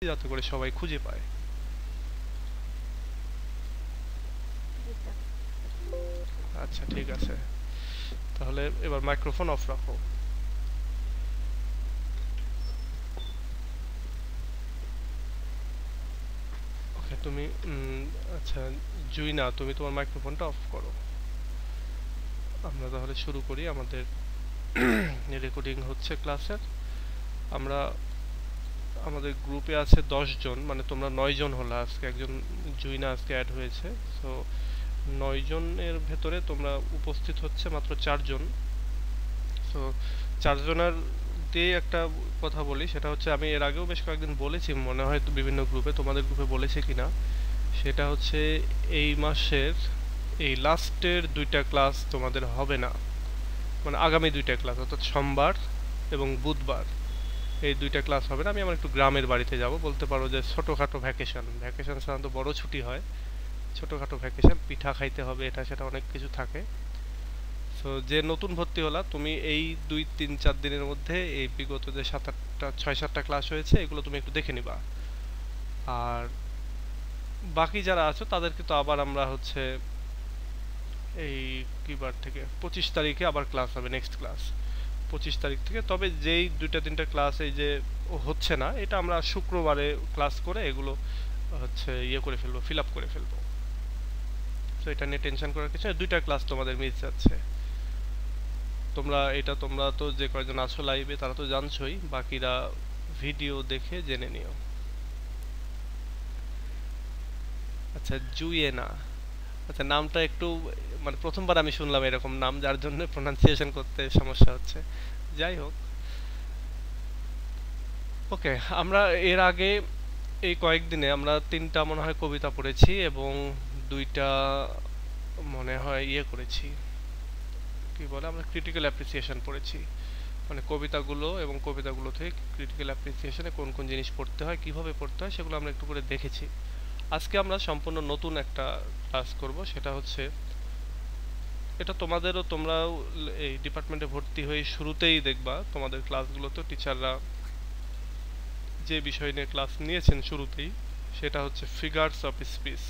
যাতে করে সবাই খুঁজে পায়। আচ্ছা ঠিক আছে, তাহলে এবার মাইক্রোফোন অফ রাখো। ওকে তুমি আচ্ছা জুইনা, তুমি তোমার মাইক্রোফোনটা অফ করো। আমরা তাহলে শুরু করি। আমাদের রেকর্ডিং হচ্ছে ক্লাসের। আমরা আমাদের গ্রুপে আছে 10 জন, মানে তোমরা 9 জন হলো আজকে, একজন জুইনা আজকে অ্যাড হয়েছে। সো 9 জনের ভেতরে তোমরা উপস্থিত হচ্ছে মাত্র 4 জন। সো 4 জনের দিয়ে একটা কথা বলি, সেটা হচ্ছে আমি এর আগেও বেশ কয়েকদিন বলেছি মনে হয় বিভিন্ন গ্রুপে, তোমাদের গ্রুপে বলেছি কিনা, সেটা হচ্ছে এই মাসের এই লাস্টের 2টা ক্লাস তোমাদের হবে না, মানে আগামী 2টা ক্লাস অর্থাৎ সোমবার এবং বুধবার এই 2টা ক্লাস হবে না। আমি আমার একটু গ্রামের বাড়িতে যাব, বলতে পারো যে ছোটোখাটো ভ্যাকেশন। ভ্যাকেশন সাধারণত বড় ছুটি হয়, ছোটোখাটো ভ্যাকেশন, পিঠা খাইতে হবে, এটা সেটা অনেক কিছু থাকে। সো যে নতুন ভর্তি হলা, তুমি এই 2-3-4 দিনের মধ্যে এই বিগত যে 7-8টা 6-7টা ক্লাস হয়েছে এগুলো তুমি একটু দেখে নিবা। আর বাকি যারা আছো তাদেরকে তো আবার আমরা হচ্ছে এই কি বার থেকে 25 তারিখে আবার ক্লাস হবে, নেক্সট ক্লাস 25 তারিখ থেকে। তবে যেই 2-3টা ক্লাস এই যে হচ্ছে না, এটা আমরা শুক্রবারে ক্লাস করে এগুলো হচ্ছে ইয়ে করে ফেলবো, ফিল আপ করে ফেলবো। তো এটা নিয়ে টেনশন করার কিছু নেই, 2টা ক্লাস তোমাদের মিস যাচ্ছে। তোমরা তো যে কয়জন আছো লাইভে তারা তো জানছোই, বাকিরা ভিডিও দেখে জেনে নিও। আচ্ছা জুয়েনা, আচ্ছা নামটা একটু মানে প্রথমবার আমি শুনলাম এরকম নাম, যার জন্য প্রোনাউন্সিয়েশন করতে সমস্যা হচ্ছে। যাই হোক, ওকে। আমরা এর আগে এই কয়েকদিনে আমরা 3টা মনে হয় কবিতা পড়েছি এবং 2টা মনে হয় ইয়ে করেছি, কি বলে, আমরা ক্রিটিক্যাল অ্যাপ্রিসিয়েশন পড়েছি। মানে কবিতাগুলো এবং কবিতাগুলো থেকে ক্রিটিক্যাল অ্যাপ্রিসিয়েশনে কোন কোন জিনিস পড়তে হয়, কিভাবে পড়তে হয়, সেগুলো আমরা একটু করে দেখেছি। আজকে আমরা সম্পূর্ণ নতুন একটা ক্লাস করব, সেটা হচ্ছে এটা তোমাদেরও, তোমরাও এই ডিপার্টমেন্টে ভর্তি হয়ে শুরুতেই দেখবা তোমাদের ক্লাসগুলোতে টিচাররা যে বিষয় নিয়ে ক্লাস নিয়েছেন শুরুতেই, সেটা হচ্ছে ফিগারস অফ স্পিচ।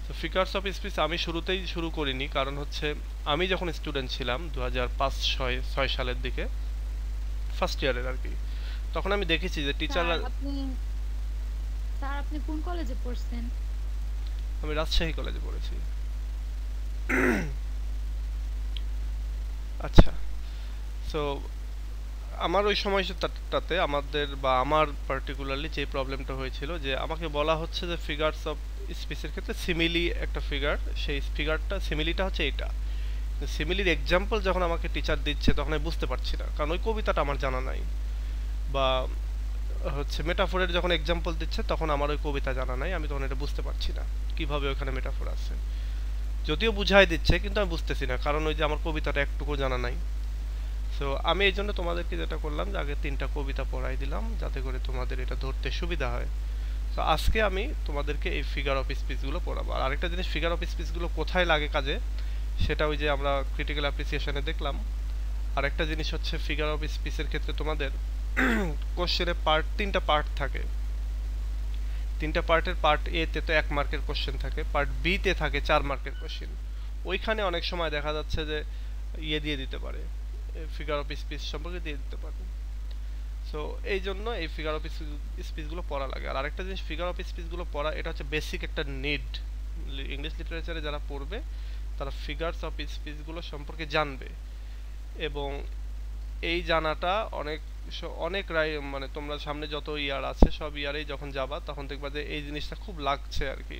তো ফিগারস অফ স্পিচ আমি শুরুতেই শুরু করিনি, কারণ হচ্ছে আমি যখন স্টুডেন্ট ছিলাম 2005-6 সালের দিকে, ফার্স্ট ইয়ারের আর কি, তখন আমি দেখেছি যে স্যার টিচাররা। আপনি স্যার আপনি কোন কলেজে পড়ছেন? আমি রাজশাহী কলেজে পড়েছি। আচ্ছা, সো আমার ওই সময়টাতে আমাদের বা আমার পার্টিকুলারলি যে প্রবলেমটা হয়েছিল, যে আমাকে বলা হচ্ছে যে ফিগারস অফ স্পিচের ক্ষেত্রে সিমিলি একটা ফিগার, সেই ফিগারটা সিমিলিটা হচ্ছে এটা। সিমিলির এক্সাম্পল যখন আমাকে টিচার দিচ্ছে তখন আমি বুঝতে পারছি না, কারণ ওই কবিতাটা আমার জানা নাই। বা হচ্ছে মেটাফোরের যখন এক্সাম্পল দিচ্ছে তখন আমার ওই কবিতা জানা নাই, আমি তখন এটা বুঝতে পারছি না কিভাবে ওখানে মেটাফোর আছে। যদিও বুঝাই দিচ্ছে কিন্তু আমি বুঝতেছি না, কারণ ওই যে আমার কবিতাটা একটুকু জানা নাই। সো আমি এই জন্য তোমাদেরকে যেটা করলাম যে আগে 3টা কবিতা পড়াই দিলাম, যাতে করে তোমাদের এটা ধরতে সুবিধা হয়। তো আজকে আমি তোমাদেরকে এই ফিগার অফ স্পিচগুলো পড়াবো। আর আরেকটা জিনিস, ফিগার অফ স্পিচগুলো কোথায় লাগে কাজে, সেটা ওই যে আমরা ক্রিটিক্যাল অ্যাপ্রিসিয়েশনে দেখলাম। আর একটা জিনিস হচ্ছে ফিগার অফ স্পিচের ক্ষেত্রে তোমাদের কোশ্চেনে 3টা পার্ট থাকে। 3টা পার্টের পার্ট এ তে তো 1 মার্কের কোশ্চেন থাকে, পার্ট বি তে থাকে 4 মার্কের কোশ্চেন। ওইখানে অনেক সময় দেখা যাচ্ছে যে ইয়ে দিয়ে দিতে পারে, ফিগার অফ স্পিচ সম্পর্কে দিয়ে দিতে পারে। সো এই জন্য এই ফিগার অফ স্পিচগুলো পড়া লাগে। আর আরেকটা জিনিস, ফিগার অফ স্পিচগুলো পড়া এটা হচ্ছে বেসিক একটা নিড। ইংলিশ লিটারেচারে যারা পড়বে তারা ফিগারস অফ স্পিচগুলো সম্পর্কে জানবে। এবং এই জানাটা অনেক অনেক মানে তোমরা সামনে যত ইয়ার আছে সব ইয়ারেই যখন যাবা তখন দেখবা যে এই জিনিসটা খুব লাগছে আর কি।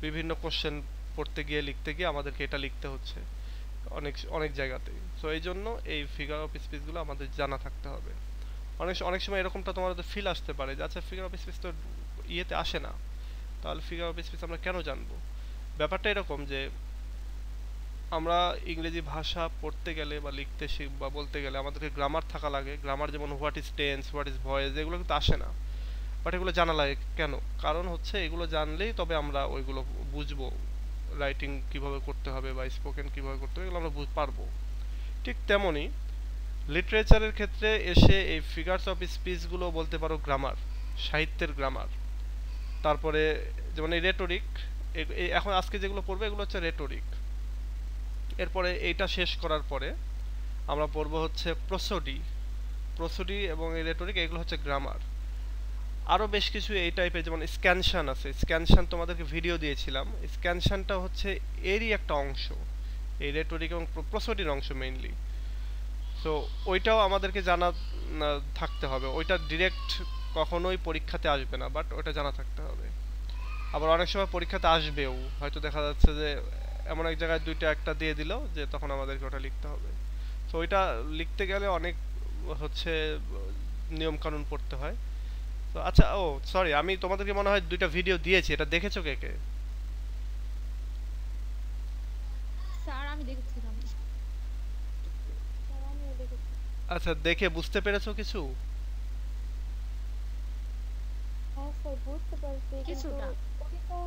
বিভিন্ন কোশ্চেন পড়তে গিয়ে লিখতে গিয়ে আমাদেরকে এটা লিখতে হচ্ছে অনেক অনেক জায়গাতেই। সো এই জন্য এই ফিগার অফ স্পিচগুলো আমাদের জানা থাকতে হবে। অনেক অনেক সময় এরকমটা তোমার ফিল আসতে পারে যে আচ্ছা ফিগার অফ স্পিচ তো ইয়েতে আসে না, তাহলে ফিগার অফ স্পিচ আমরা কেন জানবো। ব্যাপারটা এরকম যে আমরা ইংরেজি ভাষা পড়তে গেলে বা লিখতে বা বলতে গেলে আমাদেরকে গ্রামার থাকা লাগে। গ্রামার যেমন what is tense, what is voice, এগুলো কিন্তু আসে না। বাট এগুলো জানা লাগে কেন? কারণ হচ্ছে এগুলো জানলেই তবে আমরা ওইগুলো বুঝবো, রাইটিং কিভাবে করতে হবে বা স্পোকেন কিভাবে করতে হবে এগুলো আমরা পারবো। ঠিক তেমনই লিটারেচারের ক্ষেত্রে এসে এই ফিগারস অফ স্পিচগুলো বলতে পারো গ্রামার। সাহিত্যের গ্রামার, তারপরে যেমন এই রেটোরিক, এখন আজকে যেগুলো পড়বো এগুলো হচ্ছে রেটোরিক। এরপরে এইটা শেষ করার পরে আমরা পড়বো হচ্ছে প্রোসোডি। প্রোসোডি এবং এই রেটোরিক এগুলো হচ্ছে গ্রামার। আরও বেশ কিছু এই টাইপের, যেমন স্ক্যানশন আছে। স্ক্যানশন তোমাদেরকে ভিডিও দিয়েছিলাম। স্ক্যানশনটা হচ্ছে এরই একটা অংশ, এই রেটোরিক এবং প্রোসোডির অংশ মেইনলি। সো ওইটাও আমাদেরকে জানা থাকতে হবে। ওইটা ডিরেক্ট কখনোই পরীক্ষাতে আসবে না, বাট ওটা জানা থাকতে হবে। আবার অনেক সময় পরীক্ষাতে আসবেও, হয়তো দেখা যাচ্ছে যে এমন এক জায়গায় দুইটা একটা দিয়ে দিল যে তখন আমাদেরকে ওটা লিখতে হবে। তো ওইটা লিখতে গেলে অনেক হচ্ছে নিয়ম কানুন পড়তে হয়। তো আচ্ছা, ও সরি, আমি তোমাদেরকে মনে হয় দুইটা ভিডিও দিয়েছি, এটা দেখেছো কে কে? স্যার আমি দেখেছিলাম। স্যার আমিও দেখেছি। আচ্ছা, দেখে বুঝতে পেরেছো কিছু? হ্যাঁ স্যার বুঝতে পারছি, কিন্তু কিছুটা। কবিতা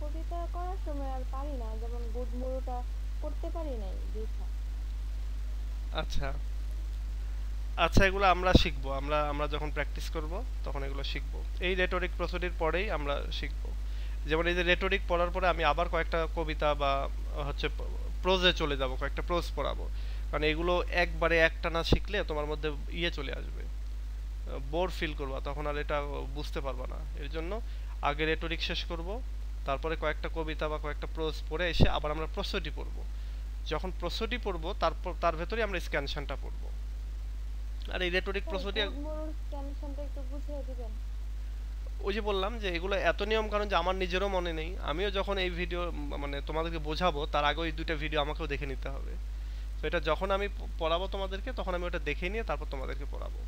কবিতা করার সময় আর পারি না, যেমন গুডমুড়োটা করতে পারি নাই দেখা। আচ্ছা আচ্ছা, এগুলো আমরা শিখবো। আমরা আমরা যখন প্র্যাকটিস করব তখন এগুলো শিখবো। এই রেটোরিক প্রসিডির পরেই আমরা শিখবো। যেমন এই যে রেটোরিক পড়ার পরে আমি আবার কয়েকটা কবিতা বা হচ্ছে প্রোজে চলে যাব, কয়েকটা প্রোজ পড়াবো। কারণ এগুলো একবারে একটানা শিখলে তোমার মধ্যে ইয়ে চলে আসবে, বোর ফিল করবা, তখন আর এটা বুঝতে পারবা না। এর জন্য আগে রেটোরিক শেষ করব, তারপরে কয়েকটা কবিতা বা কয়েকটা প্রোজ পড়ে এসে আবার আমরা প্রসোডি পড়বো। যখন প্রসোডি পড়বো তারপর তার ভেতরেই আমরা স্ক্যানশনটা পড়বো। আর এই রেটোরিক স্যার প্রসোডি, গুডমুড়োর ক্যানশনটা একটু বুঝিয়ে দিবেন? ওই যে বললাম যে এগুলো এত নিয়ম কারণ যে আমার নিজেরও মনে নেই। আমিও যখন এই ভিডিও মানে তোমাদেরকে বোঝাবো তার আগে ওই দুইটা ভিডিও আমাকেও দেখে নিতে হবে। তো এটা যখন আমি পড়াবো তোমাদেরকে তখন আমি ওটা দেখে নিয়ে তারপর তোমাদেরকে পড়াবো,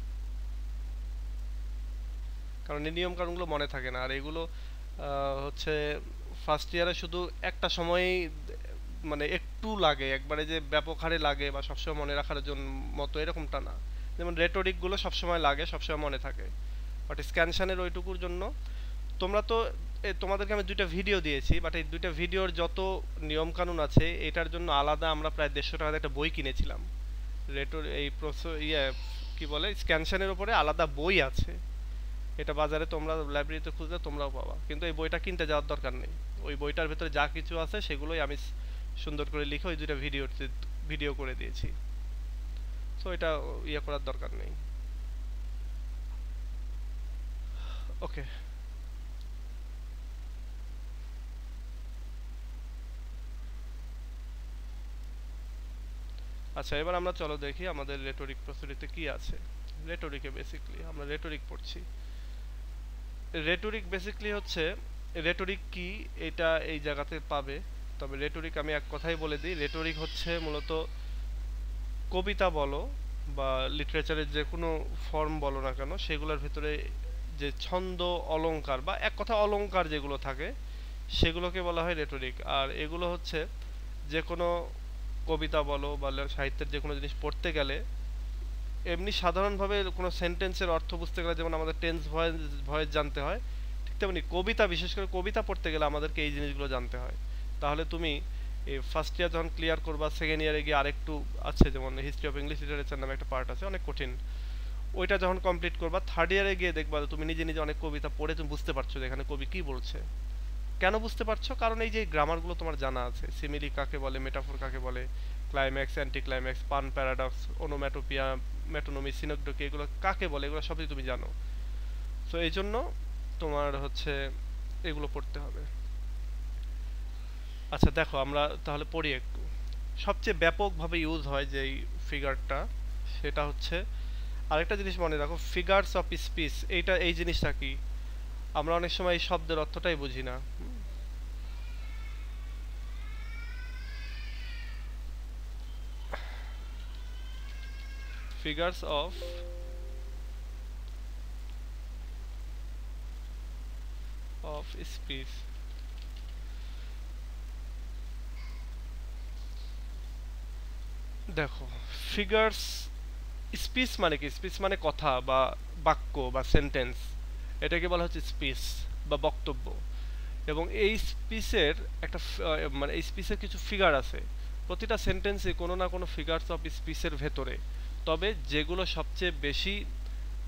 কারণ এই নিয়ম কানুনগুলো মনে থাকে না। আর এগুলো হচ্ছে ফার্স্ট ইয়ারে শুধু একটা সময়ই মানে একটু লাগে, একবারে যে ব্যাপক হারে লাগে বা সবসময় মনে রাখার জন্য মতো এরকমটা না। যেমন রেটোরিকগুলো সবসময় লাগে, সবসময় মনে থাকে, বাট স্ক্যানশনের ওইটুকুর জন্য তোমরা তো তোমাদেরকে আমি দুইটা ভিডিও দিয়েছি, বাট এই দুইটা ভিডিওর যত নিয়ম কানুন আছে এটার জন্য আলাদা আমরা প্রায় 150 টাকার একটা বই কিনেছিলাম। রেটোর এই ইয়ে কি বলে স্ক্যানশনের উপরে আলাদা বই আছে। এটা বাজারে তোমরা লাইব্রেরিতে খুঁজলে তোমরাও পাবা, কিন্তু এই বইটা কিনতে যাওয়ার দরকার নেই। ওই বইটার ভেতরে যা কিছু আছে সেগুলোই আমি সুন্দর করে লিখে ওই দুইটা ভিডিও করে দিয়েছি। সো এটা ইয়ে করার দরকার নেই। ওকে, আচ্ছা এবার আমরা চলো দেখি আমাদের রেটোরিক প্রসিডিতে কি আছে। রেটোরিকে বেসিক্যালি আমরা রেটোরিক পড়ছি। রেটোরিক বেসিক্যালি হচ্ছে, রেটোরিক কি এটা এই জায়গাতে পাবে। তবে রেটোরিক আমি এক কথাই বলে দিই, রেটোরিক হচ্ছে মূলত কবিতা বলো বা লিটারেচারের যে কোনো ফর্ম বলো না কেন সেগুলোর ভিতরে যে ছন্দ অলংকার বা এক কথা অলংকার যেগুলো থাকে সেগুলোকে বলা হয় রেটোরিক। আর এগুলো হচ্ছে যে কোনো কবিতা বলো বা সাহিত্যের যে কোনো জিনিস পড়তে গেলে এমনি সাধারণভাবে কোনো সেন্টেন্সের অর্থ বুঝতে গেলে যেমন আমাদের টেন্স ভয়েস ভয়েস জানতে হয়, ঠিক তেমনি কবিতা, বিশেষ করে কবিতা পড়তে গেলে আমাদেরকে এই জিনিসগুলো জানতে হয়। তাহলে তুমি এই ফার্স্ট ইয়ার যখন ক্লিয়ার করবা, সেকেন্ড ইয়ারে গিয়ে আরেকটু আছে, যেমন হিস্ট্রি অফ ইংলিশ লিটারেচার নামে একটা পার্ট আছে অনেক কঠিন, ওইটা যখন কমপ্লিট করবা থার্ড ইয়ারে গিয়ে দেখবা তুমি নিজে নিজে অনেক কবিতা পড়ে তুমি বুঝতে পারছো যে এখানে কবি কি বলছে। কেন বুঝতে পারছো? কারণ এই যে গ্রামারগুলো তোমার জানা আছে, সিমিলি কাকে বলে, মেটাফোর কাকে বলে, ক্লাইম্যাক্স, অ্যান্টি ক্লাইম্যাক্স, পান প্যারাডক্স, ওনোম্যাটোপিয়া, মেটোনমি, সিনোকডকি, এগুলো কাকে বলে এগুলো সবই তুমি জানো। তো এই জন্য তোমার হচ্ছে এগুলো পড়তে হবে। আচ্ছা দেখো আমরা তাহলে পড়ি একটু। সবচেয়ে ব্যাপকভাবে ইউজ হয় যেই ফিগারটা সেটা হচ্ছে, আরেকটা জিনিস মনে রাখো, ফিগারস অফ স্পিচ। এইটা এই জিনিসটা কি আমরা অনেক সময় এই শব্দের অর্থটাই বুঝি না। ফিগারস অফ স্পিচ, দেখো ফিগারস, স্পিচ মানে কি? স্পিচ মানে কথা বা বাক্য বা সেন্টেন্স, এটাকে বলা হচ্ছে স্পিচ বা বক্তব্য। এবং এই স্পিচের একটা মানে এই স্পিচের কিছু ফিগার আছে, প্রতিটা সেন্টেন্সে কোনো না কোনো ফিগারস অফ স্পিচের ভেতরে। তবে যেগুলো সবচেয়ে বেশি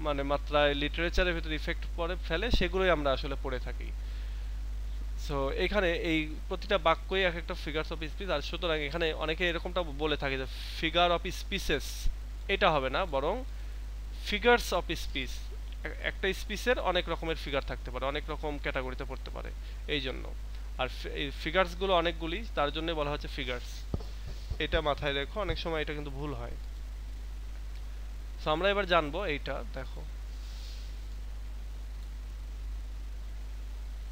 মানে মাত্রায় লিটারেচারের ভিতরে ইফেক্ট ফেলে সেগুলোই আমরা আসলে পড়ে থাকি। সো এখানে এই প্রতিটা বাক্যই এক একটা ফিগারস অফ স্পিচ, আর সুতরাং এখানে অনেকে এরকমটা বলে থাকে যে ফিগার অফ স্পিচেস, এটা হবে না, বরং ফিগারস অফ স্পিচ। একটা স্পিচের অনেক রকমের ফিগার থাকতে পারে, অনেক রকম ক্যাটাগরিতে পড়তে পারে, এই জন্য। আর এই ফিগারসগুলো অনেকগুলি, তার জন্য বলা হচ্ছে ফিগারস। এটা মাথায় রেখো, অনেক সময় এটা কিন্তু ভুল হয়। সো আমরা এবার জানবো এইটা। দেখো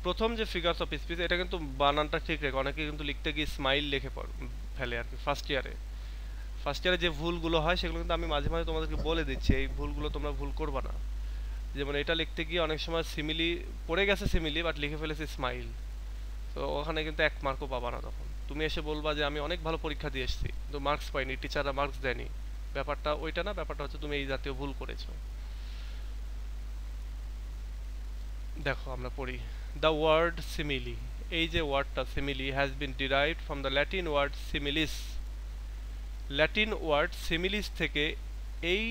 প্রথম যে ফিগারস অফ স্পিচ, এটা কিন্তু বানানটা ঠিক রেখো, অনেকে কিন্তু লিখতে গিয়ে স্মাইল লিখে ফেলে আর কি ফার্স্ট ইয়ারে যে ভুলগুলো হয় সেগুলো কিন্তু আমি মাঝে মাঝে তোমাদেরকে বলে দিচ্ছি, এই ভুলগুলো তোমরা ভুল করবা না। যেমন এটা লিখতে গিয়ে অনেক সময় সিমিলি পড়ে গেছে, সিমিলি বাট লিখে ফেলেছে স্মাইল, তো ওখানে কিন্তু 1 মার্কও পাবা না। তখন তুমি এসে বলবা যে আমি অনেক ভালো পরীক্ষা দিয়ে এসেছি কিন্তু মার্কস পাইনি, টিচাররা মার্কস দেয়নি। ব্যাপারটা ওইটা না, ব্যাপারটা হচ্ছে তুমি এই জাতীয় ভুল করেছো। দেখো আমরা পড়ি, দ্য ওয়ার্ড সিমিলি, এই যে ওয়ার্ডটা simile has been derived from the Latin word similis. Latin word similis থেকে এই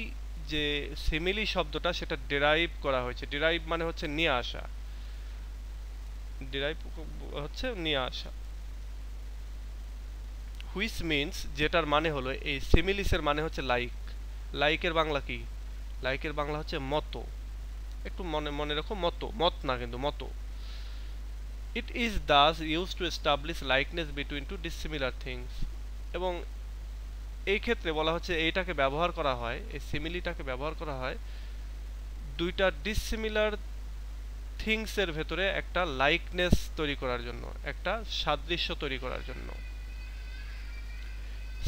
যে সিমিলি শব্দটা সেটা ডিরাইভ করা হয়েছে। ডিরাইভ মানে হচ্ছে নিয়ে আসা, ডিরাইভ হচ্ছে নিয়ে আসা। হুইচ মিন্স, যেটার মানে হলো, এই সিমিলিসের মানে হচ্ছে লাইক। লাইকের বাংলা কি? লাইকের বাংলা হচ্ছে মতো। একটু মনে মনে রাখো, মতো, মত না কিন্তু মতো। It is thus used to establish likeness between two dissimilar things. এবং এই ক্ষেত্রে বলা হচ্ছে এইটাকে ব্যবহার করা হয়, এই সিমিলিটাকে ব্যবহার করা হয় দুইটা ডিসিমিলার থিংসের ভেতরে একটা লাইকনেস তৈরি করার জন্য, একটা সাদৃশ্য তৈরি করার জন্য।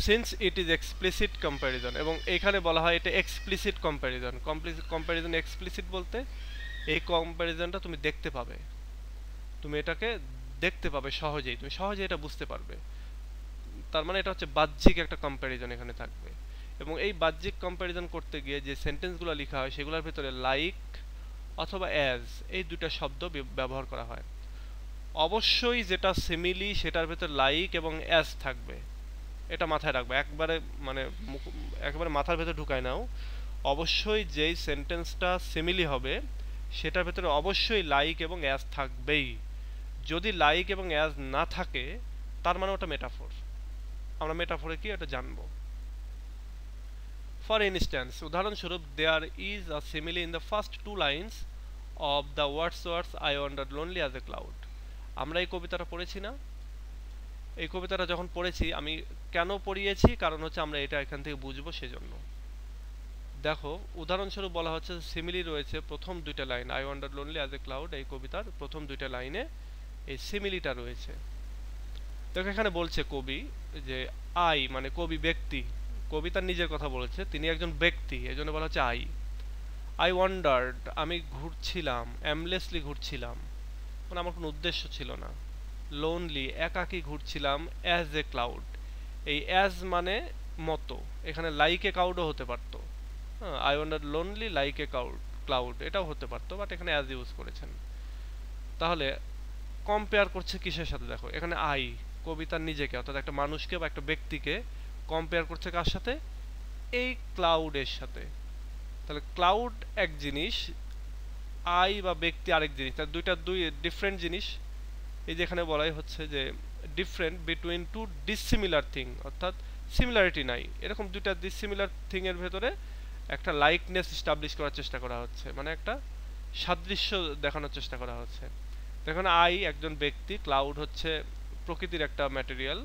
Since it is explicit comparison, এবং এখানে বলা হয় এটা এক্সপ্লিসিট কম্প্যারিজন। কম্প্যারিজন এক্সপ্লিসিট বলতে এই কম্প্যারিজনটা তুমি দেখতে পাবে, তুমি এটাকে দেখতে পাবে সহজেই, তুমি সহজেই এটা বুঝতে পারবে। তার মানে এটা হচ্ছে বাহ্যিক একটা কম্প্যারিজন এখানে থাকবে। এবং এই বাহ্যিক কম্প্যারিজন করতে গিয়ে যে সেন্টেন্সগুলো লেখা হয় সেগুলোর ভিতরে লাইক অথবা অ্যাজ এই দুটো শব্দ ব্যবহার করা হয়। অবশ্যই যেটা সিমিলি সেটার ভিতরে লাইক এবং অ্যাজ থাকবে, এটা মাথায় রাখবে একবারে, মানে একবারে মাথার ভেতর ঢুকায় নাও। অবশ্যই যেই সেন্টেন্সটা সিমিলি হবে সেটার ভেতরে অবশ্যই লাইক এবং অ্যাজ থাকবেই। যদি লাইক এবং অ্যাজ না থাকে তার মানে ওটা মেটাফোর। আমরা মেটাফোরে কি এটা জানবো। ফর ইনস্ট্যান্স, উদাহরণস্বরূপ, there is a simile in the first 2 lines of the Wordsworth's I wander lonely as a cloud. আমরা এই কবিতাটা পড়েছি না? এই কবিতাটা যখন পড়েছি, আমি কেন পড়িয়েছি, কারণ হচ্ছে আমরা এটা এখান থেকে বুঝবো সেজন্য। দেখো উদাহরণস্বরূপ বলা হচ্ছে সিমিলি রয়েছে প্রথম 2টা line, I wander lonely as a cloud, এই কবিতার প্রথম 2টা লাইনে এই সিমিলিটা রয়েছে। দেখো এখানে বলছে কবি যে আই মানে কবি ব্যক্তি, কবি তার নিজের কথা বলেছে, তিনি একজন ব্যক্তি, এজন্য বলা হচ্ছে আই। আই ওয়ান্ডার্ড, আমি ঘুরছিলাম, অ্যামলেসলি ঘুরছিলাম, মানে আমার কোনো উদ্দেশ্য ছিল না। লোনলি, একাকী ঘুরছিলাম, অ্যাজ এ ক্লাউড, এই অ্যাজ মানে মতো, এখানে লাইক এ ক্লাউডও হতে পারতো। হ্যাঁ, I wander lonely like a cloud এটাও হতে পারতো, বাট এখানে অ্যাজ ইউজ করেছেন। তাহলে কম্পেয়ার করছে কিসের সাথে? দেখো এখানে আই, কবিতার নিজেকে অর্থাৎ একটা মানুষকে বা একটা ব্যক্তিকে কম্পেয়ার করছে কার সাথে? এই ক্লাউডের সাথে। তাহলে ক্লাউড এক জিনিস, আই বা ব্যক্তি আরেক জিনিস, তার দুই ডিফারেন্ট জিনিস। এই যে এখানে বলাই হচ্ছে যে different between two dissimilar thing, অর্থাৎ সিমিলারিটি নাই, এরকম দুইটা ডিসিমিলার থিং এর ভেতরে একটা লাইকনেস এস্টাবলিশ করার চেষ্টা করা হচ্ছে, মানে একটা সাদৃশ্য দেখানোর চেষ্টা করা হচ্ছে। দেখুন আই একজন ব্যক্তি, ক্লাউড হচ্ছে প্রকৃতির একটা ম্যাটেরিয়াল,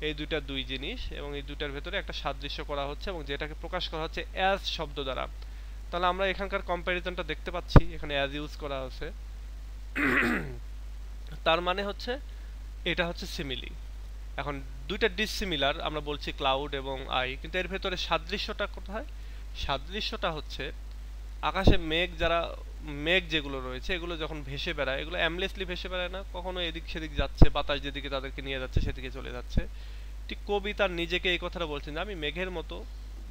এই দুই জিনিস, এবং এই দুটার ভেতরে একটা সাদৃশ্য করা হচ্ছে এবং যেটাকে প্রকাশ করা হচ্ছে অ্যাজ শব্দ দ্বারা। তাহলে আমরা এখানকার কম্প্যারিজনটা দেখতে পাচ্ছি, এখানে অ্যাজ ইউজ করা হচ্ছে। তার মানে হচ্ছে এটা হচ্ছে সিমিলি। এখন দুইটা ডিসিমিলার আমরা বলছি ক্লাউড এবং আই, কিন্তু এর ভেতরে সাদৃশ্যটা কোথায়? সাদৃশ্যটা হচ্ছে আকাশে মেঘ যেগুলো রয়েছে এগুলো যখন ভেসে বেড়ায়, এগুলো অ্যামলেসলি ভেসে বেড়ায় না, কখনো এদিক সেদিক যাচ্ছে, বাতাস যেদিকে তাদেরকে নিয়ে যাচ্ছে সেদিকে চলে যাচ্ছে। ঠিক কবি তার নিজেকে এই কথাটা বলছেন যে আমি মেঘের মতো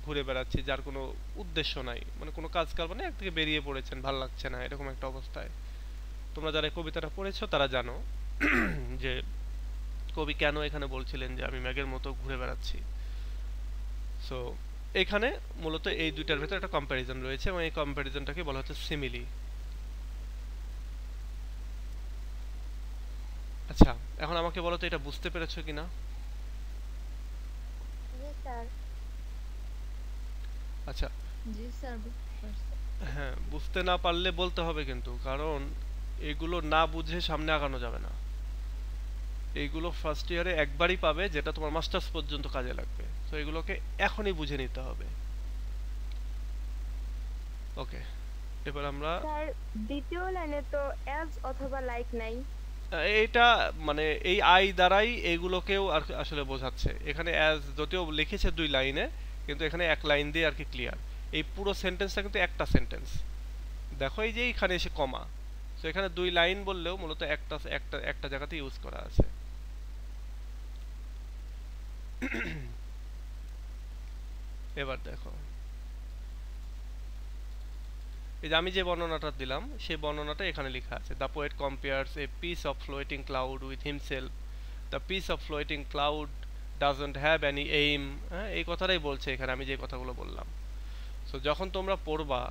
ঘুরে বেড়াচ্ছি, যার কোনো উদ্দেশ্য নাই, মানে কোনো কাজ কারবার নেই, একদিকে বেরিয়ে পড়েছেন, ভাল লাগছে না, এরকম একটা অবস্থায়। তোমরা যারা কবিতাটা পড়েছো তারা জানো যে কবি কেন এখানে বলছিলেন যে আমি মেঘের মতো ঘুরে বেড়াচ্ছি। সো এখানে মূলত এই দুইটার ভেতরে একটা কম্প্যারিজন রয়েছে এবং এই কম্প্যারিজনটাকে বলা হচ্ছে সিমিলি। আচ্ছা, এখন আমাকে বলো তো এটা বুঝতে পেরেছো কিনা? জি স্যার। আচ্ছা, জি স্যার, বুঝতে পারছি। হ্যাঁ, বুঝতে না পারলে বলতে হবে কিন্তু, কারণ এগুলো না বুঝে সামনে আগানো যাবে না। এইগুলো ফার্স্ট ইয়ারে একবারই পাবে, যেটা তোমার মাস্টার্স পর্যন্ত কাজে লাগবে। তো এগুলোকে এখনই বুঝে নিতে হবে। ওকে, এবার আমরা স্যার দ্বিতীয় লাইনে তো অ্যাজ অথবা লাইক নাই। এইটা মানে এই আই দ্বারাই এইগুলোকেও আর আসলে বোঝাচ্ছে। এখানে অ্যাজ যদিও লিখেছে 2 লাইনে, কিন্তু এখানে 1 লাইন দিয়ে আর কি ক্লিয়ার। এই পুরো সেন্টেন্সটা কিন্তু একটা সেন্টেন্স। দেখো এই যে এখানে এসে কমা, তো এখানে 2 লাইন বললেও মূলত একটা একটা একটা জায়গাতে ইউজ করা আছে। এবার দেখো, এই যে আমি যে বর্ণনাটা দিলাম সেই বর্ণনাটা এখানে লেখা আছে। The poet compares a piece of floating cloud with himself. The piece of floating cloud doesn't have any aim. হ্যাঁ, এই কথাটাই বলছে এখানে আমি যে কথাগুলো বললাম। সো যখন তোমরা পড়বা,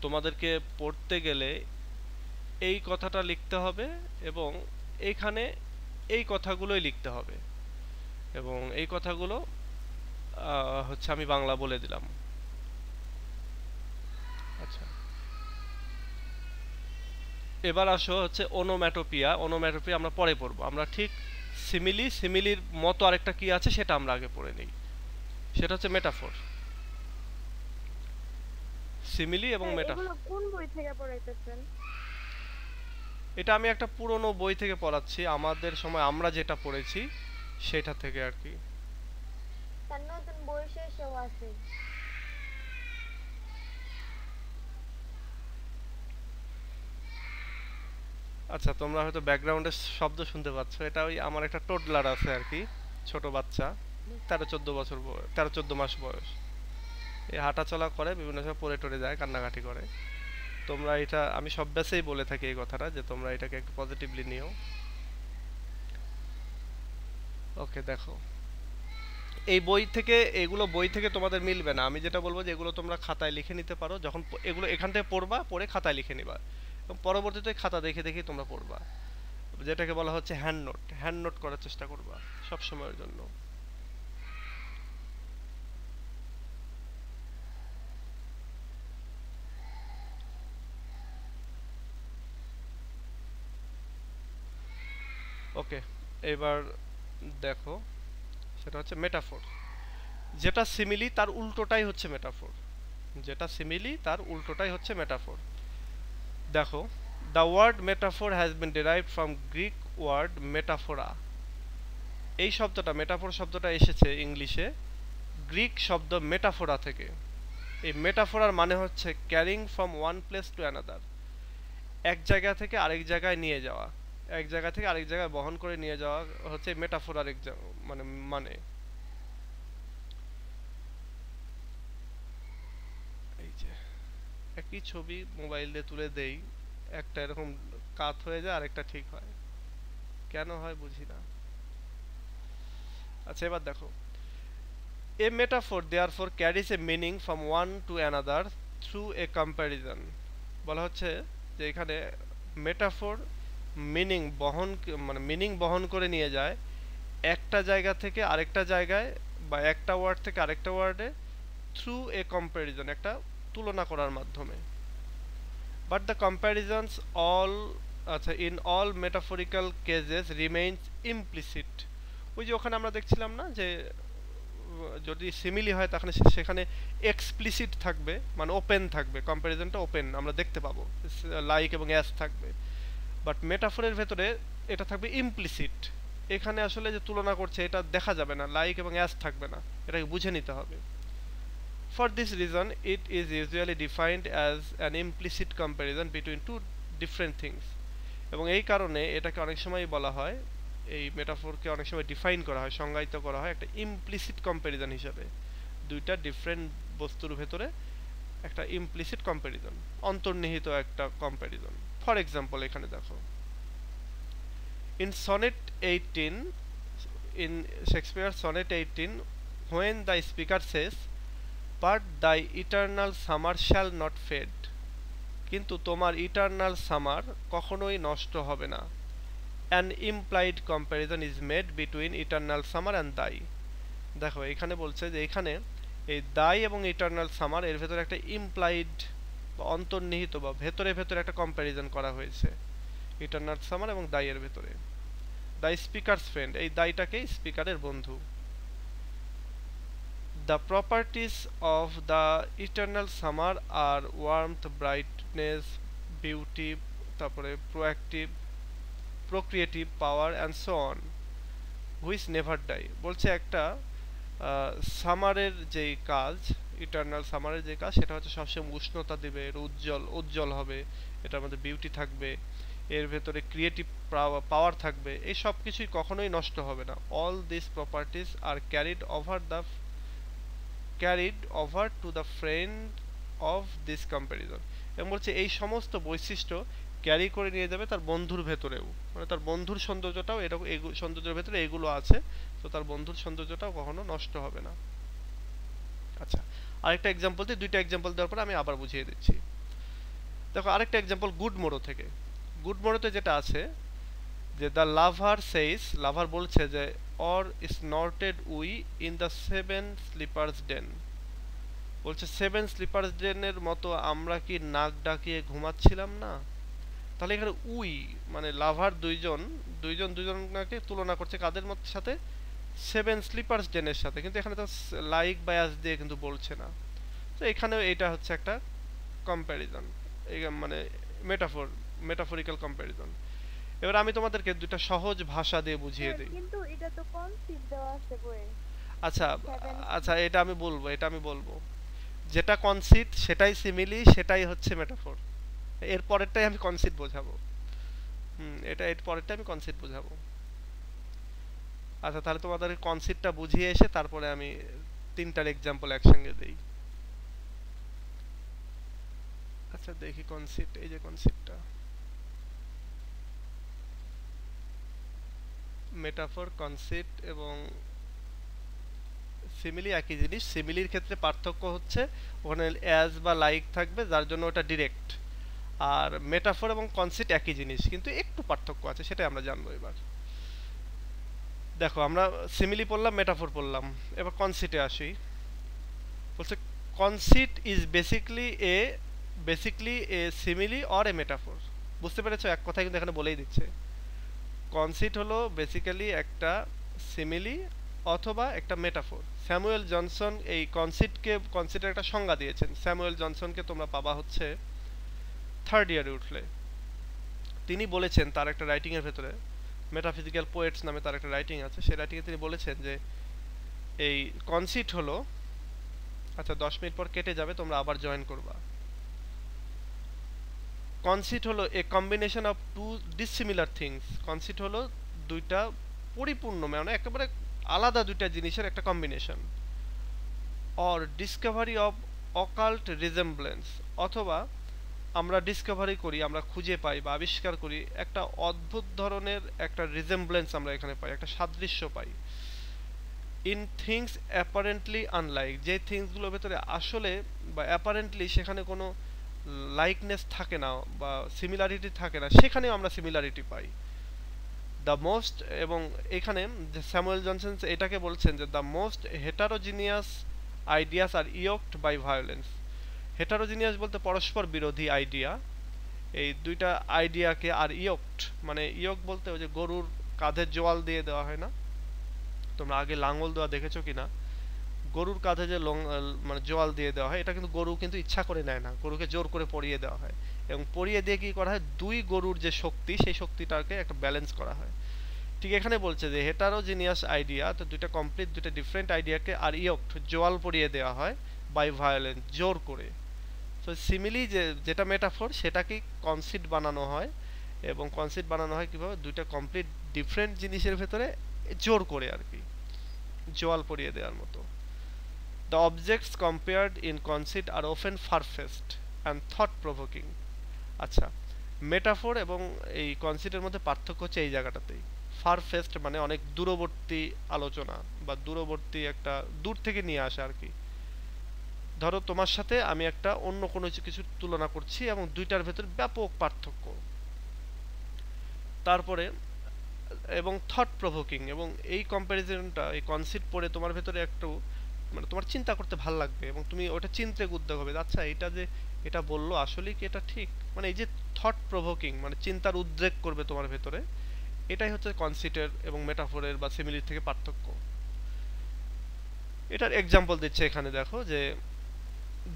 তোমাদেরকে পড়তে গেলে এই কথাটা লিখতে হবে এবং এইখানে এই কথাগুলোই লিখতে হবে, এবং এই কথাগুলো হচ্ছে আমি বাংলা বলে দিলাম। আচ্ছা, এবার আসো হচ্ছে ওনোম্যাটোপিয়া। ওনোম্যাটোপিয়া আমরা পরে পড়বো। আমরা ঠিক সিমিলির মতো আরেকটা কি আছে সেটা আমরা আগে পড়ে নিই। সেটা হচ্ছে মেটাফোর। সিমিলি এবং স্যার মেটাফোর, এগুলো কোন বই থেকে পড়াইতেছেন? এটা আমি একটা পুরনো বই থেকে পড়াচ্ছি, আমাদের সময় আমরা যেটা পড়েছি সেটা থেকে আর কি। স্যার নতুন বই শেষেও আছে। আচ্ছা, তোমরা হয়তো ব্যাকগ্রাউন্ডে শব্দ শুনতে পাচ্ছ, এটা ওই আমার একটা টোডলার আছে আর কি, ছোট বাচ্চা, 13-14 বছর বয়স, 13-14 মাস বয়স। এই হাঁটাচলা করে, বিভিন্ন সময় পড়ে টরে যায়, কান্নাকাটি করে। তোমরা এটা, আমি সব ব্যাচেই বলে থাকি এই কথাটা, যে তোমরা এটাকে একটু পজিটিভলি নিও। ওকে, দেখো এই বই থেকে, এগুলো বই থেকে তোমাদের মিলবে না। আমি যেটা বলবো যে এগুলো তোমরা খাতায় লিখে নিতে পারো, যখন এগুলো এখান থেকে পড়বা, পড়ে খাতায় লিখে নিবা এবং পরবর্তীতে খাতা দেখে দেখে তোমরা পড়বা, যেটাকে বলা হচ্ছে হ্যান্ড নোট। হ্যান্ড নোট করার চেষ্টা করবা সব সময়ের জন্য। ওকে, এবার দেখো, সেটা হচ্ছে মেটাফোর। যেটা সিমিলি তার উল্টোটাই হচ্ছে মেটাফোর। যেটা সিমিলি তার উল্টোটাই হচ্ছে মেটাফোর। দেখো, the word metaphor has been derived from Greek word metaphora. এই শব্দটা, মেটাফোর শব্দটা এসেছে ইংলিশে গ্রিক শব্দ মেটাফোরা থেকে। এই মেটাফোরার মানে হচ্ছে carrying from one place to another, এক জায়গা থেকে আরেক জায়গায় নিয়ে যাওয়া, এক জায়গা থেকে আরেক জায়গায় বহন করে নিয়ে যাওয়া হচ্ছে মেটাফোরার মানে মানে এই যে একই ছবি মোবাইল দিয়ে তুলে দেই, একটা এরকম কাত হয়ে যায়, আরেকটা ঠিক হয়, কেন হয় বুঝি না। আচ্ছা, এবার দেখো, a metaphor therefore carries a meaning from one to another through a comparison। বলা হচ্ছে যে এখানে মেটাফোর মিনিং বহন, মানে মিনিং বহন করে নিয়ে যায় একটা জায়গা থেকে আরেকটা জায়গায়, বা একটা ওয়ার্ড থেকে আরেকটা ওয়ার্ডে, থ্রু এ কম্প্যারিজন, একটা তুলনা করার মাধ্যমে। বাট দ্য কম্প্যারিজনস অল, আচ্ছা, in all metaphorical cases remains implicit. ওই যে ওখানে আমরা দেখছিলাম না যে যদি সিমিলি হয় তাহলে সেখানে এক্সপ্লিসিট থাকবে, মানে ওপেন থাকবে, কম্প্যারিজনটা ওপেন, আমরা দেখতে পাবো লাইক এবং অ্যাস থাকবে। বাট মেটাফোরের ভেতরে এটা থাকবে ইমপ্লিসিট। এখানে আসলে যে তুলনা করছে এটা দেখা যাবে না, লাইক এবং অ্যাস থাকবে না, এটাকে বুঝে নিতে হবে। For this reason it is usually defined as an implicit comparison between two different things. এবং এই কারণে এটাকে অনেক সময় বলা হয়, এই মেটাফোরকে অনেক সময় ডিফাইন করা হয়, সংজ্ঞায়িত করা হয় একটা ইমপ্লিসিট কম্প্যারিজন হিসেবে। দুইটা ডিফারেন্ট বস্তুর ভেতরে একটা ইমপ্লিসিট কম্প্যারিজন, অন্তর্নিহিত একটা কম্প্যারিজন। ফর এক্সাম্পল, এখানে দেখো, in sonnet 18, in Shakespeare's sonnet 18, when the speaker says but thy eternal summer shall not fade, কিন্তু তোমার ইটার্নাল সামার কখনোই নষ্ট হবে না। An implied comparison is made between eternal summer and thy. দেখো এখানে বলছে যে এখানে এই দাই এবং ইটার্নাল সামার এর ভেতরে একটা ইমপ্লাইড বা অন্তর্নিহিত বা ভেতরে ভেতরে একটা কম্প্যারিজন করা হয়েছে ইটার্নাল সামার এবং দাই এর ভেতরে। দাই স্পিকারস ফ্রেন্ড, এই দাইটাকে স্পিকারের বন্ধু। The properties of the eternal summer are warmth, brightness, beauty, তারপরে proactive, procreative power and so on, which never die। বলছে একটা সামারের যে কাজ, ইটার্নাল সামারের যে কাজ, সেটা হচ্ছে সবসময় উষ্ণতা দিবে, এর উজ্জ্বল উজ্জ্বল হবে, এটার মধ্যে বিউটি থাকবে, এর ভেতরে ক্রিয়েটিভ পাওয়ার থাকবে, এই সব কিছুই কখনোই নষ্ট হবে না। All this properties are carried over to the friend of this comparison। এবং বলছে এই সমস্ত বৈশিষ্ট্য ক্যারি করে নিয়ে যাবে তার বন্ধুর ভেতরেও, মানে তার বন্ধুর সৌন্দর্যটাও এরকম, সৌন্দর্যের ভেতরে এগুলো আছে, তো তার বন্ধুর সৌন্দর্যটাও কখনো নষ্ট হবে না। আচ্ছা, আরেকটা এক্সাম্পল দিই, দুইটা এক্সাম্পল দেওয়ার পরে আমি আবার বুঝিয়ে দিচ্ছি। দেখো আরেকটা এক্সাম্পল গুড মোড়ো থেকে। গুড মোড়োতে যেটা আছে যে দ্য লাভার সেইস, লাভার বলছে যে or snorted we in the seven sleepers den. বলছে সেভেন স্লিপার্স ডেনের মতো আমরা কি নাক ডাকিয়ে ঘুমাচ্ছিলাম না। তাহলে এখানে উই মানে লাভার দুইজনকে তুলনা করছে কাদের সাথে, সেভেন স্লিপার্স ডেনের সাথে, কিন্তু এখানে তো লাইক বায়াস দিয়ে কিন্তু বলছে না। তো এখানেও এটা হচ্ছে একটা কম্প্যারিজন, মানে মেটাফরিক্যাল কম্প্যারিজন। এবার আমি তোমাদেরকে দুটো সহজ ভাষা দিয়ে বুঝিয়ে দিই। কিন্তু এটা তো কনসেপ্ট দেওয়া আছে বইয়ে। আচ্ছা আচ্ছা, এটা আমি বলবো যেটা কনসিট সেটাই সিমিলি, সেটাই হচ্ছে মেটাফর। এর পরেরটাই আমি কনসিট বোঝাবো। এর পরেরটা আমি কনসিট বোঝাবো। আচ্ছা, তাহলে তোমাদের কনসিটটা বুঝিয়ে এসে তারপরে আমি তিনটার এক্সাম্পল একসঙ্গে দেই। আচ্ছা দেখি কনসিট, এই যে কনসিটটা, মেটাফর, কনসিট এবং সিমিলি একই জিনিস। সিমিলির ক্ষেত্রে পার্থক্য হচ্ছে ওখানে অ্যাজ বা লাইক থাকবে, যার জন্য ওটা ডিরেক্ট। আর মেটাফর এবং কনসিট একই জিনিস, কিন্তু একটু পার্থক্য আছে, সেটাই আমরা জানবো এবার। দেখো আমরা সিমিলি পড়লাম, মেটাফর পড়লাম, এবার কনসিটে আসি। বলছে conceit is basically A simile or a metaphor. বুঝতে পেরেছো, এক কথায় কিন্তু এখানে বলেই দিচ্ছে। কনসিট হলো বেসিক্যালি একটা সিমিলি অথবা একটা মেটাফর। স্যামুয়েল জনসন এই কনসিটের একটা সংজ্ঞা দিয়েছেন। স্যামুয়েল জনসনকে তোমরা পাবা হচ্ছে থার্ড ইয়ারে উঠলে। তিনি বলেছেন তার একটা রাইটিং এর ভেতরে, মেটাফিজিক্যাল পোয়েটস নামে তার একটা রাইটিং আছে, সেই রাইটিংয়ে তিনি বলেছেন যে এই কনসিট হলো, আচ্ছা 10 মিনিট পর কেটে যাবে, তোমরা আবার জয়েন করবা। কনসিট হলো a combination of two dissimilar things. Conceit হলো দুইটা পরিপূর্ণ, মানে একেবারে আলাদা দুইটা জিনিসের একটা combination. Or discovery of occult resemblance, অথবা আমরা ডিসকভারি করি, আমরা খুঁজে পাই বা আবিষ্কার করি একটা অদ্ভুত ধরনের একটা রিজেম্বলেন্স, আমরা এখানে পাই একটা সাদৃশ্য পাই। ইন থিংস অ্যাপারেন্টলি আনলাইক, যে থিংসগুলোর ভেতরে আসলে বা অ্যাপারেন্টলি সেখানে কোনো লাইকনেস থাকে না বা সিমিলারিটি থাকে না, সেখানেও আমরা সিমিলারিটি পাই। দ্য মোস্ট, এবং এখানে স্যামুয়েল জনসন এটাকে বলছেন যে the most heterogeneous ideas are yoked by violence. Heterogeneous বলতে পরস্পর বিরোধী আইডিয়া, এই দুইটা আইডিয়াকে, আর ইয়কড মানে ইয়ক বলতে ওই যে গরুর কাঁধে জোয়াল দিয়ে দেওয়া হয় না, তোমরা আগে লাঙ্গল দেওয়া দেখেছো কিনা, গরুর কাঁধে যে মানে জোয়াল দিয়ে দেওয়া হয়, এটা কিন্তু গরু কিন্তু ইচ্ছা করে নেয় না, গরুকে জোর করে পরিয়ে দেওয়া হয়, এবং পরিয়ে দিয়ে কি করা হয়, দুই গরুর যে শক্তি, সেই শক্তিটাকে একটা ব্যালেন্স করা হয়। ঠিক এখানে বলছে যে হেটারোজিনিয়াস আইডিয়া, তো দুইটা ডিফারেন্ট আইডিয়াকে আর ইয়কড জোয়াল পরিয়ে দেওয়া হয় বাই ভায়োলেন্স, জোর করে। তো সিমিলি যেটা মেটাফর, সেটাকে কনসিট বানানো হয়, এবং কনসিট বানানো হয় কিভাবে, দুইটা কমপ্লিট ডিফারেন্ট জিনিসের ভেতরে জোর করে আর কি, জোয়াল পরিয়ে দেওয়ার মতো। The objects compared in conceit are often far-fetched and thought-provoking। আচ্ছা, মেটাফর এবং এই কনসিটের মধ্যে পার্থক্য হচ্ছে এই জায়গাটাতেই। ফার-ফেচড মানে অনেক দূরবর্তী আলোচনা বা দূরবর্তী একটা, দূর থেকে নিয়ে আসা আর কি। ধরো তোমার সাথে আমি একটা অন্য কোনো কিছু তুলনা করছি এবং দুইটার ভেতর ব্যাপক পার্থক্য, তারপরে এবং থট প্রভোকিং, এবং এই কম্প্যারিজনটা, এই কনসেপ্ট পড়ে তোমার ভেতরে একটু মানে তোমার চিন্তা করতে ভালো লাগবে এবং তুমি ওটা চিন্তে উদ্যোগ হবে, আচ্ছা এটা যে এটা বললো আসলেই কি এটা ঠিক, মানে এই যে থট প্রভোকিং মানে চিন্তার উদ্রেক করবে তোমার ভেতরে, এটাই হচ্ছে কনসেপ্টের এবং মেটাফোরের বা সিমিলির থেকে পার্থক্য। এটার এক্সাম্পল দিচ্ছে এখানে, দেখো যে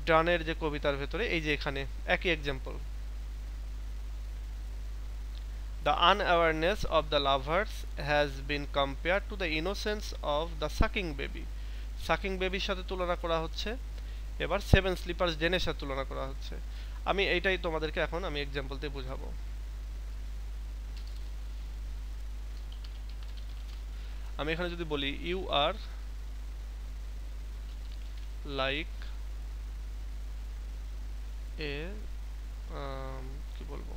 ডানের যে কবিতার ভেতরে এই যে এখানে একই example, the unawareness of the lovers has been compared to the innocence of the sucking baby. Sucking বেবির সাথে তুলনা করা হচ্ছে, এবার সেভেন স্লিপার্স ডেনের সাথে তুলনা করা হচ্ছে। আমি এইটাই তোমাদেরকে এখন আমি এক্সাম্পল দিয়ে বোঝাবো। আমি এখানে যদি বলি ইউ আর লাইক এ কি বলবো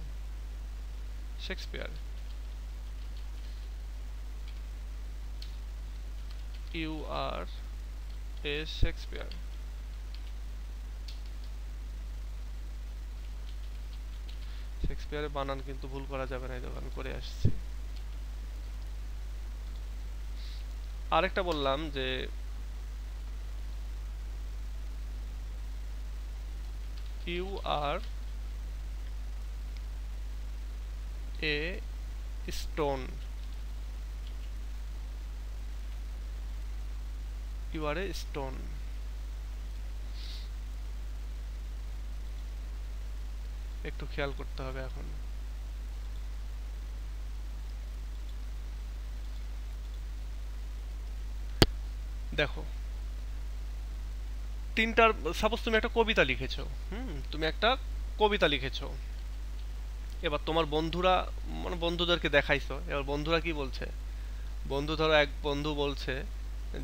Shakespeare, you are a Shakespeare, শেক্সপিয়ারের বানান কিন্তু ভুল করা যাবে না, এই দেখো আমি করে আসছি। আরেকটা বললাম যে you are a stone, you are a stone. একটু খেয়াল করতে হবে এখন। দেখো তিনটার, সাপোজ তুমি একটা কবিতা লিখেছো, তুমি একটা কবিতা লিখেছো, এবার তোমার বন্ধুরা মানে বন্ধুদেরকে দেখাইছো, এবার বন্ধুরা কি বলছে, বন্ধু ধরো এক বন্ধু বলছে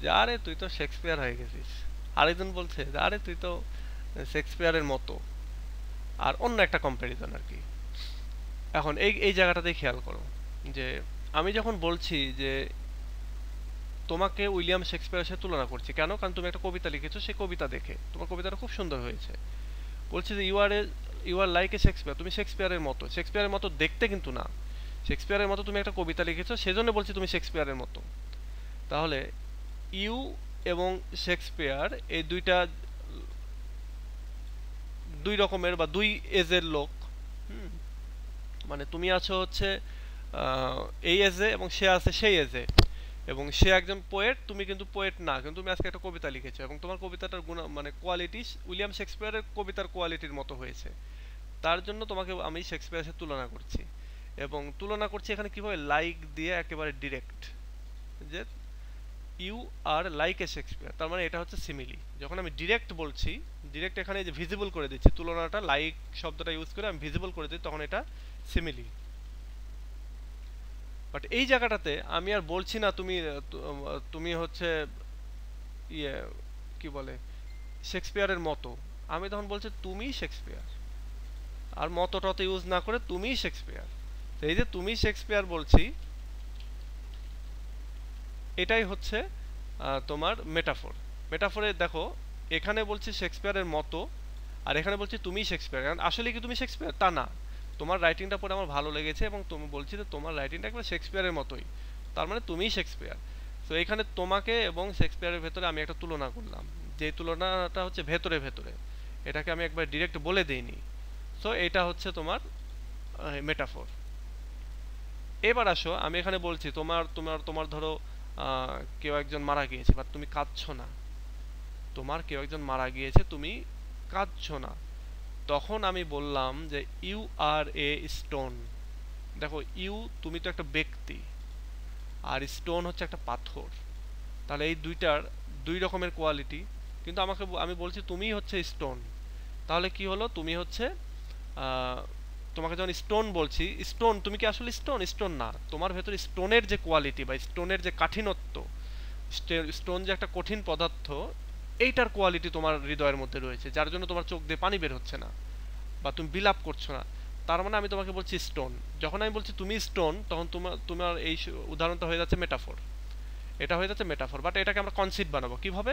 যে আরে তুই তো শেক্সপিয়ার হয়ে গেছিস, আরেকজন বলছে যে আরে তুই তো শেক্সপিয়ারের মতো, আর অন্য একটা কম্প্যারিজন আর কি। এখন এই এই জায়গাটাতে খেয়াল করো যে আমি যখন বলছি যে তোমাকে উইলিয়াম শেক্সপিয়ারের সাথে তুলনা করছি, কেন, কারণ তুমি একটা কবিতা লিখেছো, সেই কবিতা দেখে তোমার কবিতাটা খুব সুন্দর হয়েছে, বলছি যে you are like a Shakespeare, তুমি শেক্সপিয়ারের মতো, শেক্সপিয়ারের মতো দেখতে কিন্তু না, শেক্সপিয়ারের মতো তুমি একটা কবিতা লিখেছো সেজন্য বলছি তুমি শেক্সপিয়ারের মতো। তাহলে ইউ এবং শেক্সপিয়ার এই দুইটা দুই রকমের বা দুই এজের লোক, মানে তুমি আছো হচ্ছে এই এজে এবং সে আছে সেই এজে, এবং সে একজন পোয়েট, তুমি কিন্তু পোয়েট না, কিন্তু তুমি আজকে একটা কবিতা লিখেছো এবং তোমার কবিতাটার গুণ মানে কোয়ালিটি উইলিয়াম শেক্সপিয়ারের কবিতার কোয়ালিটির মতো হয়েছে, তার জন্য তোমাকে আমি শেক্সপিয়ারের সাথে তুলনা করছি। এবং তুলনা করছি এখানে কিভাবে, লাইক দিয়ে একেবারে ডিরেক্ট, যে you are like a Shakespeare, তার মানে এটা হচ্ছে সিমিলি। যখন আমি ডিরেক্ট বলছি, ডিরেক্ট এখানে যে ভিজিবল করে দিচ্ছি, তুলনাটা লাইক শব্দটা ইউজ করে আমি ভিজিবল করে দিই, তখন এটা সিমিলি। বাট এই জায়গাটাতে আমি আর বলছি না তুমি তুমি হচ্ছে ইয়ে কি বলে শেক্সপিয়ারের মতো, আমি তখন বলছি তুমি শেক্সপিয়ার, আর মতটা তো ইউজ না করে তুমি শেক্সপিয়ার। তো এই যে তুমি শেক্সপিয়ার বলছি, এটাই হচ্ছে তোমার মেটাফোর। মেটাফোরে দেখো এখানে বলছি শেক্সপিয়ারের মতো, আর এখানে বলছি তুমি শেক্সপিয়ার, কারণ আসলে কি তুমি শেক্সপিয়ার তা না, তোমার রাইটিংটা পড়ে আমার ভালো লেগেছে এবং তুমি বলছি যে তোমার রাইটিংটা একবার শেক্সপিয়ারের মতোই, তার মানে তুমিই শেক্সপিয়ার। তো এখানে তোমাকে এবং শেক্সপিয়ারের ভেতরে আমি একটা তুলনা করলাম, যে তুলনাটা হচ্ছে ভেতরে ভেতরে, এটাকে আমি একবার ডিরেক্ট বলে দিইনি। সো এটা হচ্ছে তোমার মেটাফোর। এবার আসো আমি এখানে বলছি তোমার তোমার তোমার ধরো কেউ একজন মারা গিয়েছে, বাট তুমি কাঁদছো না, তোমার কেউ একজন মারা গিয়েছে তুমি কাঁদছো না, তখন আমি বললাম যে ইউ আর এ স্টোন। দেখো ইউ তুমি তো একটা ব্যক্তি, আর স্টোন হচ্ছে একটা পাথর, তাহলে এই দুইটার দুই রকমের কোয়ালিটি, কিন্তু আমাকে আমি বলছি তুমি হচ্ছে স্টোন, তাহলে কি হলো, তুমি হচ্ছে তোমাকে যখন স্টোন বলছি, স্টোন তুমি কি আসলে স্টোন, স্টোন না, তোমার ভেতরে স্টোনের যে কোয়ালিটি বা স্টোনের যে কাঠিনত্ব, স্টোন যে একটা কঠিন পদার্থ, এইটার কোয়ালিটি তোমার হৃদয়ের মধ্যে রয়েছে, যার জন্য তোমার চোখ দিয়ে পানি বের হচ্ছে না বা তুমি বিলাপ করছো না, তার মানে আমি তোমাকে বলছি স্টোন। যখন আমি বলছি তুমি স্টোন, তখন তোমার তোমার এই উদাহরণটা হয়ে যাচ্ছে মেটাফোর, এটা হয়ে যাচ্ছে মেটাফোর। বাট এটাকে আমরা কনসেপ্ট বানাবো কিভাবে,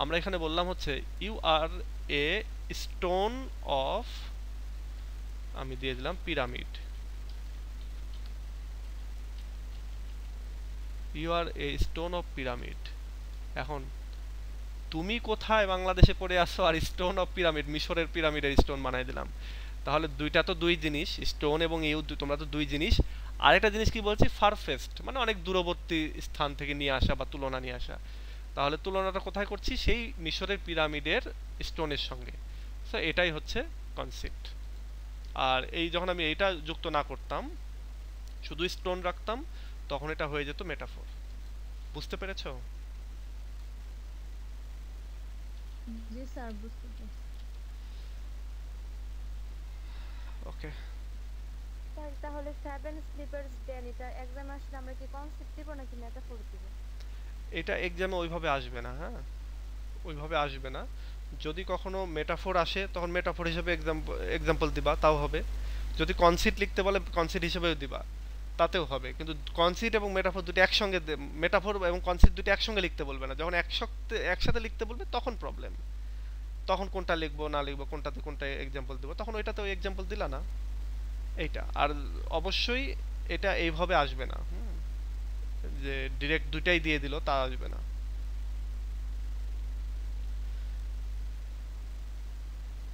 আমরা এখানে বললাম হচ্ছে you are a stone of, আমি দিয়ে দিলাম pyramid, you are a stone of pyramid. এখন তুমি কোথায় বাংলাদেশে পড়ে আসছো আর স্টোন অফ পিরামিড, মিশরের পিরামিডের স্টোন বানাই দিলাম। তাহলে দুইটা তো দুই জিনিস, স্টোন এবং ইউ তোমরা তো দুই জিনিস। আরেকটা জিনিস কি বলছি, ফারফেস্ট, মানে অনেক দূরবর্তী স্থান থেকে নিয়ে আসা বা তুলনা নিয়ে আসা। তাহলে তুলনাটা কোথায় করছি, সেই মিশরের পিরামিডের স্টোনের সঙ্গে। সো এটাই হচ্ছে কনসেপ্ট। আর এই যখন আমি এইটা যুক্ত না করতাম, শুধু স্টোন রাখতাম, তখন এটা হয়ে যেত মেটাফোর। বুঝতে পেরেছো? জি স্যার, বুঝতে পারছি। ওকে। স্যার তাহলে সেভেন স্লিপার্স ডেন এটা এক্সাম আসলে আমরা কি কনসেপ্ট দিব নাকি মেটাফোর দিব? এটা এক্সামে ওইভাবে আসবে না, হ্যাঁ, ওইভাবে আসবে না। যদি কখনো মেটাফোর আসে তখন মেটাফোর হিসেবে এক্সাম্পল দিবা, তাও হবে। যদি কনসিট লিখতে বলে কনসিট হিসেবেও দিবা, তাতেও হবে। কিন্তু কনসিট এবং মেটাফোর দুটো একসঙ্গে, মেটাফোর এবং কনসিট দুটো একসঙ্গে লিখতে বলবে না। যখন একসাথে লিখতে বলবে তখন প্রবলেম। তখন কোনটা লিখবো না লিখবো, কোনটাতে কোনটা এক্সাম্পল দিব, তখন ওইটাতে ওই এক্সাম্পল দিলা না, এইটা। আর অবশ্যই এটা এইভাবে আসবে না, যে ডিরেক্ট দুইটাই দিয়ে দিল, তা আসবে না।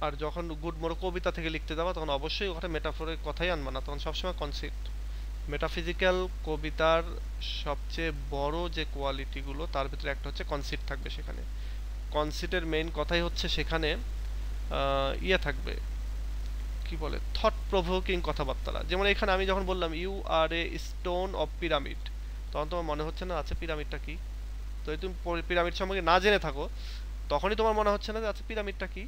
আর যখন গুড মোর কবিতা থেকে লিখতে যাবা তখন অবশ্যই ওখানে মেটাফোরের কথাই আনবা না, তখন সবসময় কনসেপ্ট। মেটাফিজিক্যাল কবিতার সবচেয়ে বড় যে কোয়ালিটিগুলো, তার ভিতরে একটা হচ্ছে কনসিপ্ট থাকবে সেখানে। কনসিপ্টের মেইন কথাই হচ্ছে সেখানে ইয়ে থাকবে, কি বলে, থট প্রভোকিং কথাবার্তা। যেমন এখানে আমি যখন বললাম you are a stone of pyramid, তখন তোমার মনে হচ্ছে না আচ্ছা পিরামিডটা কি। তো তুমি পিরামিড সম্পর্কে না জেনে থাকো, তখনই তোমার মনে হচ্ছে না যে আচ্ছা পিরামিডটা কি।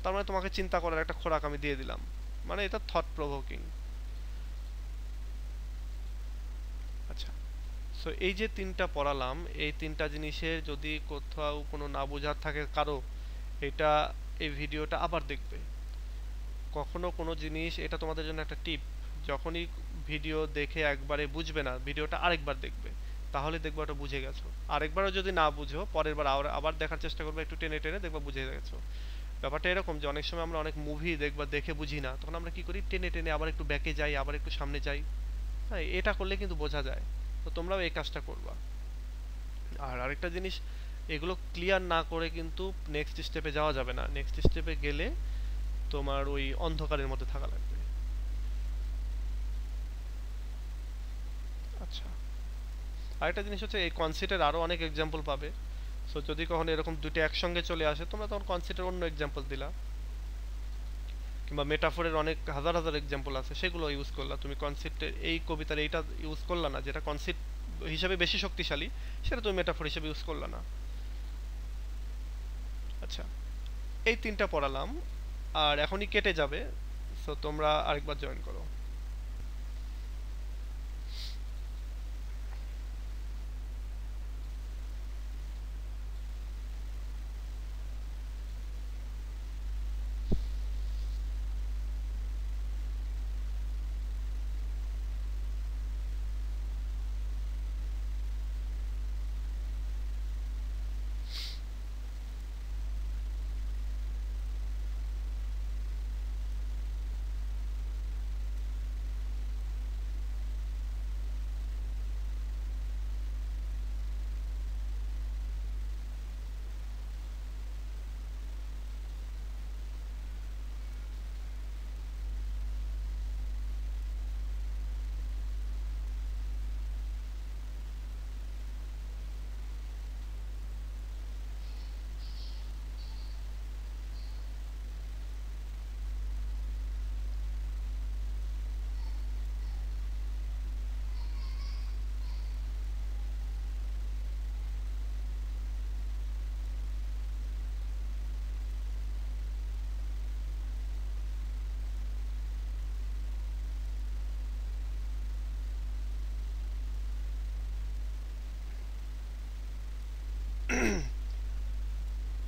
তার মানে তোমাকে চিন্তা করার একটা খোরাক আমি দিয়ে দিলাম, মানে এটা থট প্রভোকিং। আচ্ছা, সো এই যে তিনটা পড়ালাম, এই তিনটা জিনিসের যদি কোথাও কোনো না বোঝার থাকে কারো, এটা, এই ভিডিওটা আবার দেখবে। কখনো কোনো জিনিস, এটা তোমাদের জন্য একটা টিপ, যখনই ভিডিও দেখে একবারে বুঝবে না, ভিডিওটা আরেকবার দেখবে, তাহলে দেখবে ওটা বুঝে গেছো। আরেকবারও যদি না বুঝো, পরের বার আবার দেখার চেষ্টা করবে, একটু টেনে টেনে দেখবা বুঝে গেছো। ব্যাপারটা এরকম যে অনেক সময় আমরা অনেক মুভি দেখবা দেখে বুঝি না, তখন আমরা কি করি, টেনে টেনে আবার একটু ব্যাকে যাই, আবার একটু সামনে যাই। হ্যাঁ, এটা করলে কিন্তু বোঝা যায়। তো তোমরাও এই কাজটা করবা। আর আরেকটা জিনিস, এগুলো ক্লিয়ার না করে কিন্তু নেক্সট স্টেপে যাওয়া যাবে না। নেক্সট স্টেপে গেলে তোমার ওই অন্ধকারের মধ্যে থাকা লাগবে। আচ্ছা, আরেকটা জিনিস হচ্ছে, এই কনসেপ্টের আরো অনেক এক্সাম্পল পাবে। সো যদি কখনো এরকম দুটো একসঙ্গে চলে আসে, তোমরা তখন কনসেপ্টের অন্য এক্সাম্পল দিলা, কিংবা মেটাফোরের অনেক হাজার হাজার এক্সাম্পল আছে, সেগুলো ইউজ করলা। তুমি কনসেপ্টের এই কবিতার এইটা ইউজ করলা না, যেটা কনসেপ্ট হিসাবে বেশি শক্তিশালী, সেটা তুমি মেটাফোর হিসেবে ইউজ করলা না। আচ্ছা, এই তিনটা পড়ালাম, আর এখনই কেটে যাবে। সো তোমরা আরেকবার জয়েন করো।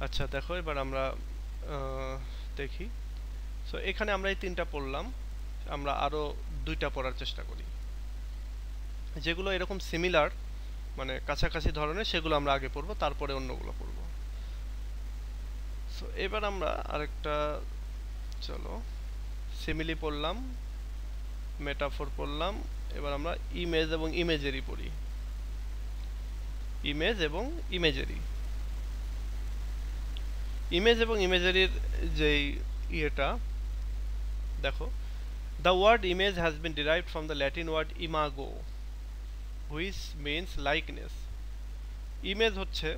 আচ্ছা দেখো, এবার আমরা দেখি। সো এখানে আমরা এই তিনটা পড়লাম, আমরা আরো দুইটা পড়ার চেষ্টা করি, যেগুলো এরকম সিমিলার, মানে কাছাকাছি ধরনের, সেগুলো আমরা আগে পড়বো, তারপরে অন্যগুলো পড়বো। সো এবার আমরা আরেকটা, চলো সিমিলি পড়লাম, মেটাফোর পড়লাম, এবার আমরা ইমেজ এবং ইমেজেরি পড়ি। ইমেজ এবং ইমেজেরি, ইমেজ এবং ইমেজেরির যেই ইয়েটা দেখো, the word image has been derived from the Latin word imago which means likeness. Image হচ্ছে,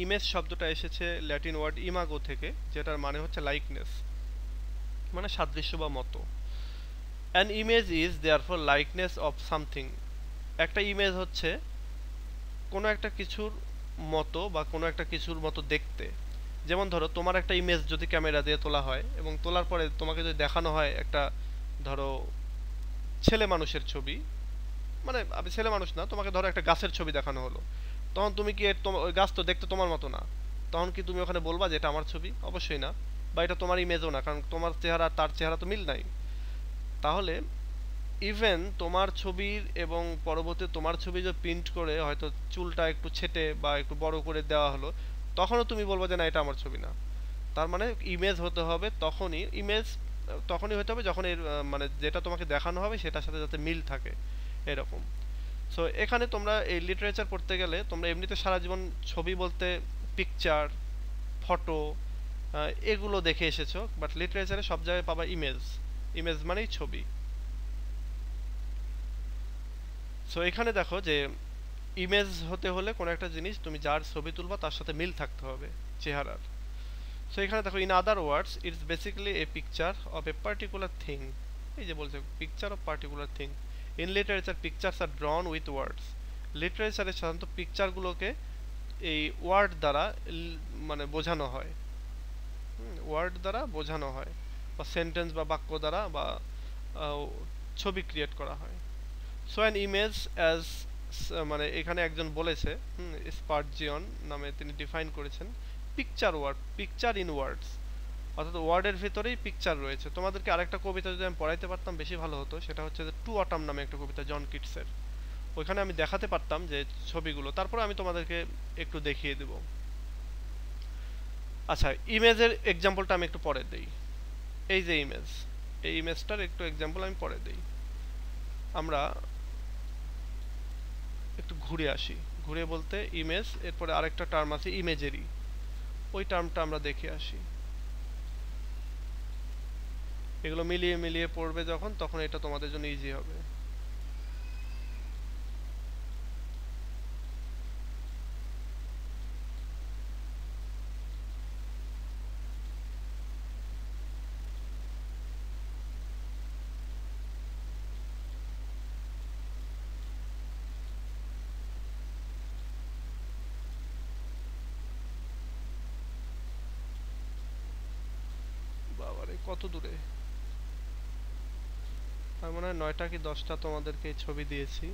ইমেজ শব্দটা এসেছে ল্যাটিন ওয়ার্ড ইমাগো থেকে, যেটার মানে হচ্ছে লাইকনেস, মানে সাদৃশ্য বা মতো। An image is therefore likeness of something. একটা ইমেজ হচ্ছে কোনো একটা কিছুর মতো বা কোনো একটা কিছুর মতো দেখতে। যেমন ধরো তোমার একটা ইমেজ যদি ক্যামেরা দিয়ে তোলা হয় এবং তোলার পরে তোমাকে যদি দেখানো হয় একটা, ধরো ছেলে মানুষের ছবি, মানে আমি ছেলে মানুষ না, তোমাকে ধরো একটা গাছের ছবি দেখানো হলো, তখন তুমি কি ওই গাছ তো দেখতে তোমার মতো না, তখন কি তুমি ওখানে বলবা যে এটা আমার ছবি? অবশ্যই না। বা এটা তোমার ইমেজও না, কারণ তোমার চেহারা তার চেহারা তো মিল নাই। তাহলে ইভেন তোমার ছবির এবং পরবর্তী তোমার ছবি যে প্রিন্ট করে হয়তো চুলটা একটু ছেটে বা একটু বড় করে দেওয়া হলো, তখনও তুমি বলবো যে না এটা আমার ছবি না। তার মানে ইমেজ হতে হবে তখনই, ইমেজ তখনই হতে হবে যখন এর মানে যেটা তোমাকে দেখানো হবে সেটার সাথে যাতে মিল থাকে, এরকম। সো এখানে তোমরা এই লিটারেচার পড়তে গেলে তোমরা এমনিতে সারা জীবন ছবি বলতে পিকচার, ফটো, এগুলো দেখে এসেছো, বাট লিটারেচারে সব জায়গায় পাবা ইমেজ। ইমেজ মানেই ছবি। সো এখানে দেখো যে ইমেজ হতে হলে কোনো একটা জিনিস তুমি যার ছবি তুলবা তার সাথে মিল থাকতে হবে চেহারার। সো এখানে দেখো, in other words it's basically a picture of a particular thing. এই যে বলছে picture of particular thing. In literature pictures are drawn with words. লিটারেচারে সাধারণত পিকচারগুলোকে এই ওয়ার্ড দ্বারা মানে বোঝানো হয়, ওয়ার্ড দ্বারা বোঝানো হয়, বা সেন্টেন্স বা বাক্য দ্বারা বা ছবি ক্রিয়েট করা হয়। সো অ্যান ইমেজ অ্যাজ, মানে এখানে একজন বলেছে, স্পার্জিয়ন নামে তিনি ডিফাইন করেছেন picture word, picture in words, অর্থাৎ ওয়ার্ডের ভিতরেই পিকচার রয়েছে। তোমাদেরকে আরেকটা কবিতা যদি আমি পড়াইতে পারতাম বেশি ভালো হতো, সেটা হচ্ছে যে টু অটাম নামে একটা কবিতা জন কিটসের। ওইখানে আমি দেখাতে পারতাম যে ছবিগুলো, তারপর আমি তোমাদেরকে একটু দেখিয়ে দেব। আচ্ছা, ইমেজের এক্সাম্পলটা আমি একটু পরে দেই। এই যে ইমেজ, এই ইমেজটার একটু এক্সাম্পল আমি পরে দেই। আমরা একটু ঘুরে আসি, ঘুরে বলতে ইমেজ, এরপরে আরেকটা টার্ম আছে ইমেজেরি, ওই টার্মটা আমরা দেখে আসি। এগুলো মিলিয়ে মিলিয়ে পড়বে যখন, তখন এটা তোমাদের জন্য ইজি হবে। বাবারে কত দূরে! আমি মনে হয় 9টা কি 10টা তোমাদেরকে ছবি দিয়েছি।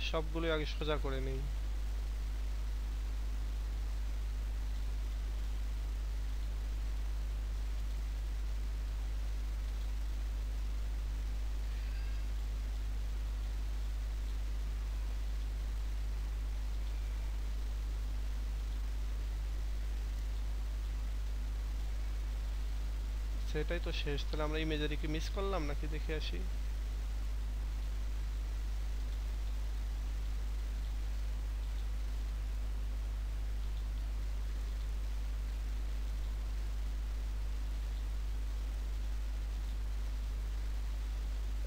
সবগুলোই আগে সোজা করে নেই। সেটাই তো শেষ, তাহলে আমরা ইমেজারি কি মিস করলাম নাকি, দেখে আসি।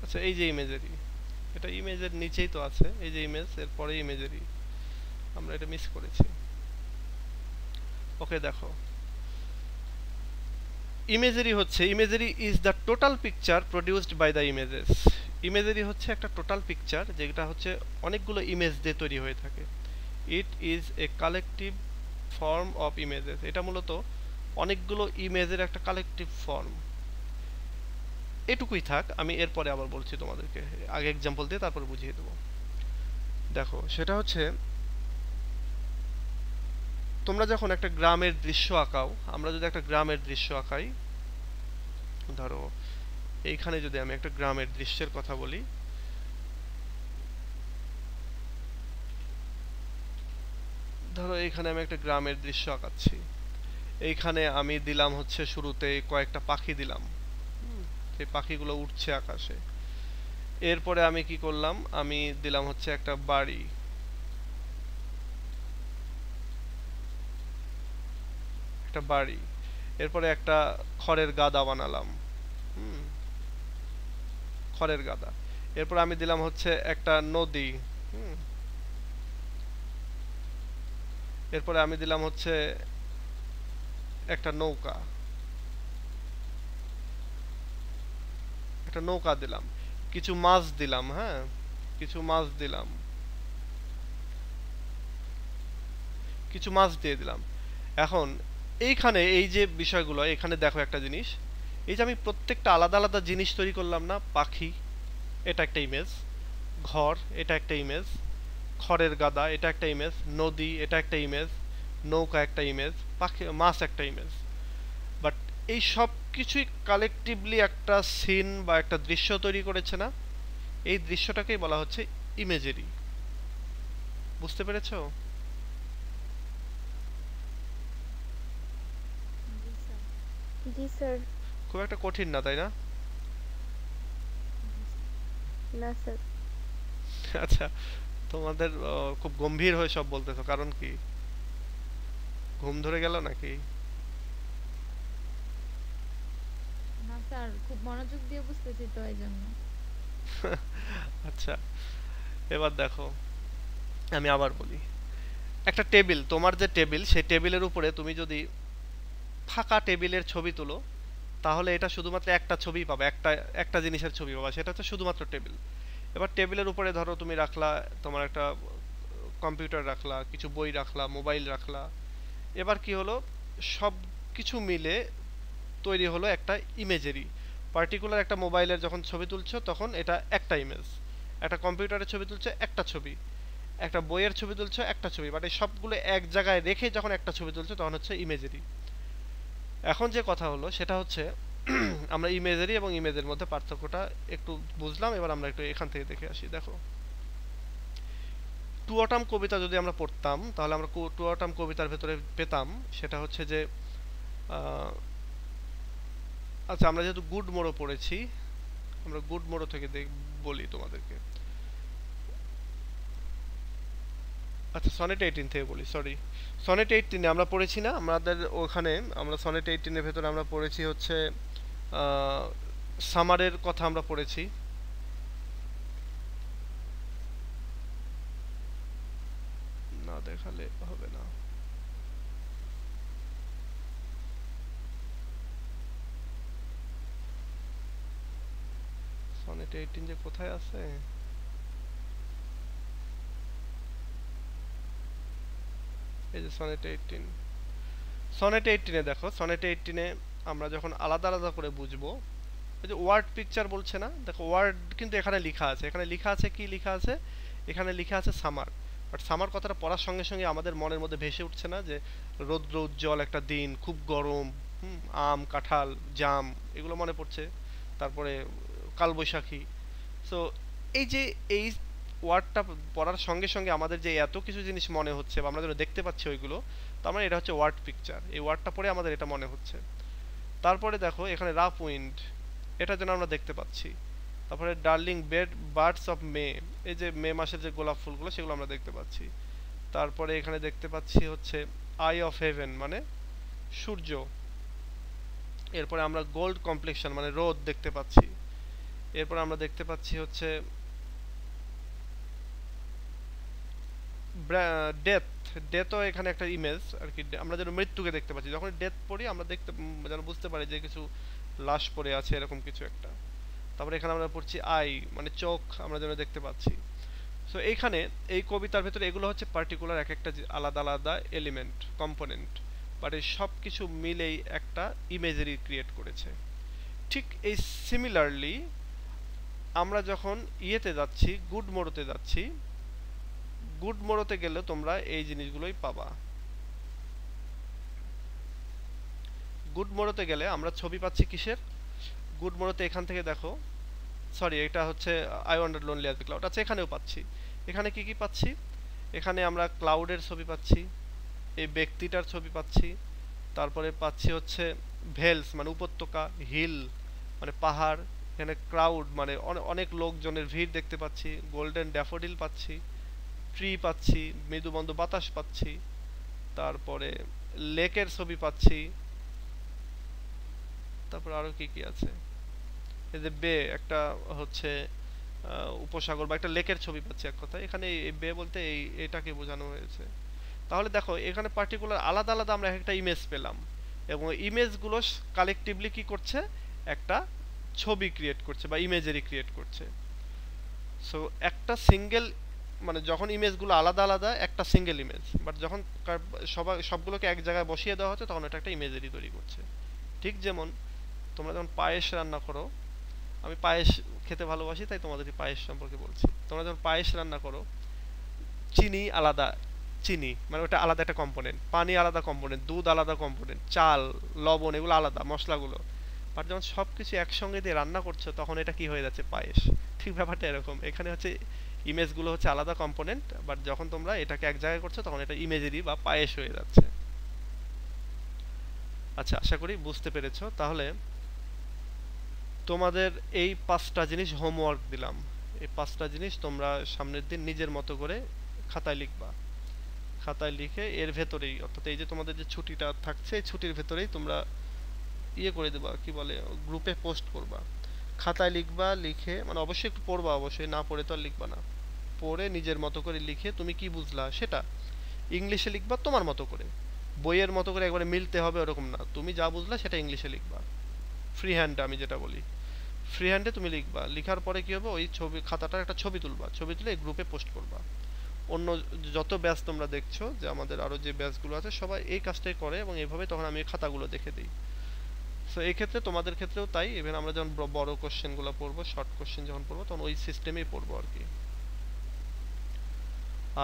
আচ্ছা, এই যে ইমেজারি, এটা ইমেজের নিচেই তো আছে, এই যে ইমেজ, এর পরে ইমেজারি, আমরা এটা মিস করেছি। ওকে, দেখো ইমেজারি হচ্ছে, imagery is the total picture produced by the images. Imagery হচ্ছে একটা টোটাল পিকচার যেটা হচ্ছে অনেকগুলো ইমেজ দিয়ে তৈরি হয়ে থাকে। It is a collective form of images. এটা মূলত অনেকগুলো ইমেজের একটা কালেকটিভ ফর্ম। এটুকুই থাক, আমি এরপরে আবার বলছি তোমাদেরকে, আগে এক্সাম্পল দিয়ে তারপর বুঝিয়ে দেবো। দেখো, সেটা হচ্ছে তোমরা যখন একটা গ্রামের দৃশ্য আঁকাও, আমরা যদি একটা গ্রামের দৃশ্য আঁকাই, ধরো এইখানে যদি আমি একটা গ্রামের দৃশ্যের কথা বলি, ধরো এইখানে আমি একটা গ্রামের দৃশ্য আঁকাচ্ছি। এইখানে আমি দিলাম হচ্ছে শুরুতে কয়েকটা পাখি দিলাম, সেই পাখিগুলো উঠছে আকাশে। এরপরে আমি কি করলাম, আমি দিলাম হচ্ছে একটা বাড়ি, একটা বাড়ি। এরপরে একটা খড়ের গাদা বানালাম, হুম, খড়ের গাদা। এরপর আমি দিলাম হচ্ছে একটা নদী, হুম। এরপরে আমি দিলাম হচ্ছে একটা নৌকা, একটা নৌকা দিলাম। কিছু মাছ দিলাম, হ্যাঁ, কিছু মাছ দিলাম, কিছু মাছ দিয়ে দিলাম। এখন এইখানে এই যে বিষয়গুলো, এখানে দেখো একটা জিনিস, এই যে আমি প্রত্যেকটা আলাদা আলাদা জিনিস তৈরি করলাম না, পাখি এটা একটা ইমেজ, ঘর এটা একটা ইমেজ, খড়ের গাদা এটা একটা ইমেজ, নদী এটা একটা ইমেজ, নৌকা একটা ইমেজ, পাখি মাছ একটা ইমেজ। বাট এই সব কিছুই কালেকটিভলি একটা সিন বা একটা দৃশ্য তৈরি করেছে না? এই দৃশ্যটাকেই বলা হচ্ছে ইমেজেরি। বুঝতে পেরেছো? জি স্যার। জি স্যার। খুব একটা কঠিন না, তাই না? জি স্যার। না স্যার। আচ্ছা, তোমাদের খুব গম্ভীর হয়ে সব বলতেছো, কারণ কি? ঘুম ধরে গেল নাকি? না স্যার, খুব মনোযোগ দিয়ে বুঝতেছি তো এই জন্য। আচ্ছা, এবার দেখো, আমি আবার বলি। একটা টেবিল, তোমার যে টেবিল, সেই টেবিলের উপরে তুমি যদি ফাঁকা টেবিলের ছবি তুলো, তাহলে এটা শুধুমাত্র একটা ছবি পাবে, একটা একটা জিনিসের ছবি পাবে, সেটা হচ্ছে শুধুমাত্র টেবিল। এবার টেবিলের উপরে ধরো তুমি রাখলা তোমার একটা কম্পিউটার রাখলা, কিছু বই রাখলা, মোবাইল রাখলা। এবার কি হলো, সব কিছু মিলে তৈরি হলো একটা ইমেজেরি। পার্টিকুলার একটা মোবাইলের যখন ছবি তুলছো তখন এটা একটা ইমেজ, একটা কম্পিউটারের ছবি তুলছো একটা ছবি, একটা বইয়ের ছবি তুলছো একটা ছবি, বাট এই সবগুলো এক জায়গায় রেখে যখন একটা ছবি তুলছো তখন হচ্ছে ইমেজেরি। এখন যে কথা হলো সেটা হচ্ছে আমরা ইমেজেরি এবং ইমেজের মধ্যে পার্থক্যটা একটু বুঝলাম। এবার আমরা একটু এখান থেকে দেখে আসি। দেখো, টুয়াটাম কবিতা যদি আমরা পড়তাম তাহলে আমরা টুয়াটাম কবিতার ভেতরে পেতাম সেটা হচ্ছে যে আহ, আচ্ছা, আমরা যেহেতু গুড মোড়ো পড়েছি, আমরা গুড মোড়ো থেকে বলি তোমাদেরকে। আচ্ছা, সনেট 18 থেকে বলি, সরি। সনেট 18 আমরা পড়েছি না আমাদের ওখানে, আমরা সনেট 18 এর ভেতরে আমরা পড়েছি হচ্ছে সামারের কথা আমরা পড়েছি। না দেখালে হবে না। সনেট 18 যে কোথায় আছে, এই যে সনেট 18। সনেট 18 এ দেখো, সনেট 18 এ আমরা যখন আলাদা আলাদা করে বুঝবো, এই যে ওয়ার্ড পিকচার বলছে না, দেখো ওয়ার্ড কিন্তু এখানে লেখা আছে, এখানে লেখা আছে, কি লেখা আছে, এখানে লেখা আছে সামার। বাট সামার কথাটা পড়ার সঙ্গে সঙ্গে আমাদের মনের মধ্যে ভেসে উঠছে না যে রৌদ্র উজ্জ্বল একটা দিন, খুব গরম, আম কাঁঠাল জাম, এগুলো মনে পড়ছে। তারপরে কালবৈশাখী। সো এই যে এই ওয়ার্ডটা পড়ার সঙ্গে সঙ্গে আমাদের যে এত কিছু জিনিস মনে হচ্ছে বা আমরা যেন দেখতে পাচ্ছি ওইগুলো, তার মানে এটা হচ্ছে ওয়ার্ড পিকচার। এই ওয়ার্ডটা পড়ে আমাদের এটা মনে হচ্ছে। তারপরে দেখো এখানে রাফ উইন্ড, এটা যেন আমরা দেখতে পাচ্ছি। তারপরে ডার্লিং বার্ডস অফ মে, এই যে মে মাসের যে গোলাপ ফুলগুলো সেগুলো আমরা দেখতে পাচ্ছি। তারপরে এখানে দেখতে পাচ্ছি হচ্ছে আই অফ হেভেন মানে সূর্য। এরপরে আমরা গোল্ড কমপ্লেকশন মানে রোদ দেখতে পাচ্ছি। এরপর আমরা দেখতে পাচ্ছি হচ্ছে ডেথ। ডেথও এখানে একটা ইমেজ আর কি, আমরা যেন মৃত্যুকে দেখতে পাচ্ছি। যখন ডেথ পড়ি আমরা দেখতে যেন বুঝতে পারি যে কিছু লাশ পড়ে আছে, এরকম কিছু একটা। তারপরে এখানে আমরা পড়ছি আই মানে চোখ, আমরা যেন দেখতে পাচ্ছি। সো এইখানে এই কবিতার ভেতরে এগুলো হচ্ছে পার্টিকুলার এক একটা আলাদা আলাদা এলিমেন্ট, কম্পোনেন্ট, বাট এই সব কিছু মিলেই একটা ইমেজারি ক্রিয়েট করেছে। ঠিক এই সিমিলারলি আমরা যখন ইয়েতে যাচ্ছি, গুড মোড়োতে যাচ্ছি, গুড মোড়োতে গেলে তোমরা এই জিনিসগুলোই পাবা। গুড মোড়োতে গেলে আমরা ছবি পাচ্ছি কিসের? গুড মোড়োতে এখান থেকে দেখো, সরি এটা হচ্ছে I wander lonely as the cloud. আচ্ছা এখানেও পাচ্ছি। এখানে কি কি পাচ্ছি? এখানে আমরা ক্লাউডের ছবি পাচ্ছি, এই ব্যক্তিটার ছবি পাচ্ছি, তারপরে পাচ্ছি হচ্ছে ভেলস মানে উপত্যকা, হিল মানে পাহাড়, এখানে ক্রাউড মানে অনেক লোকজনের ভিড় দেখতে পাচ্ছি, গোল্ডেন ড্যাফোডিল পাচ্ছি, ট্রি পাচ্ছি, মৃদুমন্দ বাতাস পাচ্ছি, তারপরে লেকের ছবি পাচ্ছি, তারপর আরো কি কি আছে, এই যে বে একটা হচ্ছে উপসাগর বা একটা লেকের ছবি পাচ্ছি এক কথায়। এখানে এই বে বলতে এটাকে বোঝানো হয়েছে। তাহলে দেখো এখানে পার্টিকুলার আলাদা আলাদা আমরা একটা ইমেজ পেলাম, এবং ইমেজগুলো কালেকটিভলি কি করছে, একটা ছবি ক্রিয়েট করছে বা ইমেজারি ক্রিয়েট করছে। সো একটা সিঙ্গেল মানে যখন ইমেজগুলো আলাদা আলাদা একটা সিঙ্গেল ইমেজ, বাট যখন সবগুলোকে এক জায়গায় বসিয়ে দেওয়া হচ্ছে তখন এটা একটা ইমেজারি তৈরি করছে। ঠিক যেমন তোমরা যখন পায়েস রান্না করো, আমি পায়েস খেতে ভালোবাসি তাই তোমাদেরকে পায়েস সম্পর্কে বলছি। তোমরা যখন পায়েস রান্না করো, চিনি আলাদা, চিনি মানে ওটা আলাদা একটা কম্পোনেন্ট, পানি আলাদা কম্পোনেন্ট, দুধ আলাদা কম্পোনেন্ট, চাল, লবণ এগুলো আলাদা, মশলাগুলো। বাট যখন সব কিছু একসঙ্গে দিয়ে রান্না করছো তখন এটা কি হয়ে যাচ্ছে, পায়েস। ঠিক ব্যাপারটা এরকম, এখানে হচ্ছে ইমেজগুলো হচ্ছে আলাদা কম্পোনেন্ট, বাট যখন তোমরা এটাকে এক জায়গায় করছো তখন এটা ইমেজেরি বা পায়েস হয়ে যাচ্ছে। আচ্ছা আশা করি বুঝতে পেরেছো। তাহলে তোমাদের এই 5টা জিনিস হোমওয়ার্ক দিলাম, এই 5টা জিনিস তোমরা সামনের দিন নিজের মতো করে খাতায় লিখবা। খাতায় লিখে এর ভেতরেই, অর্থাৎ এই যে তোমাদের যে ছুটিটা থাকছে এই ছুটির ভেতরেই তোমরা ইয়ে করে দেবা, কি বলে, গ্রুপে পোস্ট করবা। খাতায় লিখবা, লিখে মানে অবশ্যই একটু পড়বা, অবশ্যই না পড়ে তো আর লিখবা না, পড়ে নিজের মতো করে লিখে তুমি কি বুঝলা সেটা ইংলিশে লিখবা তোমার মতো করে, বইয়ের মতো করে একবারে মিলতে হবে ওরকম না, তুমি যা বুঝলা সেটা ইংলিশে লিখবা। ফ্রি হ্যান্ডে, আমি যেটা বলি ফ্রি হ্যান্ডে তুমি লিখবা, লিখার পরে কি হবে, ওই ছবি খাতাটার একটা ছবি তুলবা, ছবি তুলে এই গ্রুপে পোস্ট করবা। অন্য যত ব্যাচ তোমরা দেখছো যে আমাদের আরো যে ব্যাচগুলো আছে সবাই এই কাজটাই করে, এবং এইভাবে তখন আমি খাতাগুলো দেখে দিই। সো এই ক্ষেত্রে তোমাদের ক্ষেত্রেও তাই, ইভেন আমরা যখন বড় কোশ্চেনগুলো পড়বো, শর্ট কোশ্চেন যখন পড়বো তখন ওই সিস্টেমেই পড়বো আর কি।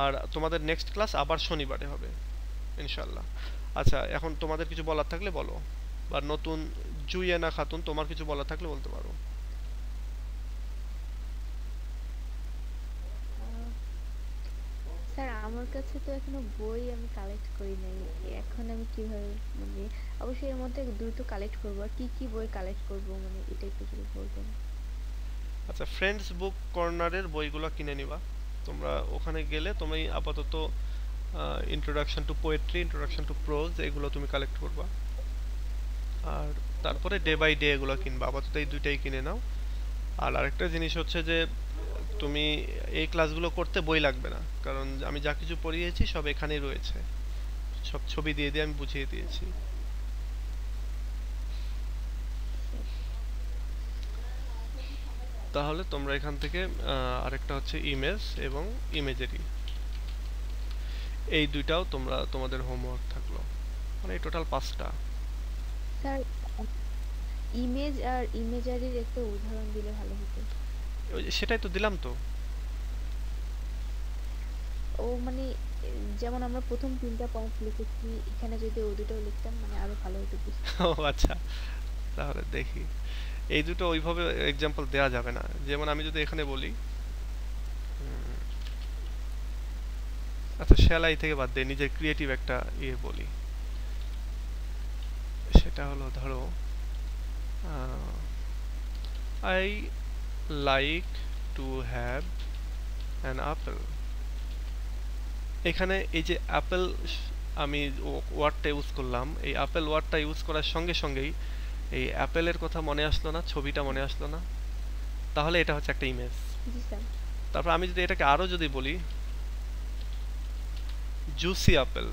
আর তোমাদের নেক্সট ক্লাস আবার শনিবারে হবে ইনশাল্লাহ। আচ্ছা এখন তোমাদের কিছু বলার থাকলে বলো, বা নতুন জুইয়েনা খাতুন তোমার কিছু বলার থাকলে বলতে পারো। আহ, স্যার আমার কাছে তো এখনো বই আমি কালেক্ট করি নাই। এখন আমি কিভাবে মানে অবশ্যই এর মধ্যে দ্রুত কালেক্ট করবো, আর কি কি বই কালেক্ট করবো মানে এটা একটু যদি বলতেন। আচ্ছা ফ্রেন্ডস বুক কর্নারের বইগুলো কিনে নিবা। তোমরা ওখানে গেলে তুমি আপাতত introduction to poetry, introduction to pros এগুলো তুমি কালেক্ট করবা, আর তারপরে ডে বাই ডে এগুলো কিনবা। আপাতত এই দুইটাই কিনে নাও। আর আরেকটা জিনিস হচ্ছে যে তুমি এই ক্লাসগুলো করতে বই লাগবে না, কারণ আমি যা কিছু পড়িয়েছি সব এখানেই রয়েছে, সব ছবি দিয়ে দিয়ে আমি বুঝিয়ে দিয়েছি। তাহলে তোমরা এখান থেকে আরেকটা হচ্ছে ইমেজ এবং ইমেজেরি, এই দুইটাও তোমরা তোমাদের হোমওয়ার্ক থাকলো, মানে এই টোটাল 5টা। স্যার ইমেজ আর ইমেজারির একটা উদাহরণ দিলে ভালো হতো। ওই যে সেটাই তো দিলাম তো। ও মানে যেমন আমরা প্রথম 3টা পয়েন্ট লিখেছি, এখানে যদি ও দুটো লিখতাম মানে আরো ভালো হতো বুঝতে। ও আচ্ছা, তাহলে দেখি, এই দুটো ওইভাবে এক্সাম্পল দেওয়া যাবে না। যেমন আমি যদি এখানে বলি আচ্ছা সেলাই থেকে বাদ দিয়ে নিজের ক্রিয়েটিভ একটা ইয়ে বলি, সেটা হলো ধরো I like to have an apple. এখানে এই যে অ্যাপেল আমি ওয়ার্ডটা ইউজ করলাম, এই অ্যাপেল ওয়ার্ডটা ইউজ করার সঙ্গে সঙ্গেই এই অ্যাপেলের কথা মনে আসলো না, ছবিটা মনে আসলো না, তাহলে এটা হচ্ছে একটা ইমেজ। জি স্যার। তারপর আমি যদি এটাকে আরো যদি বলি জুসি আপেল,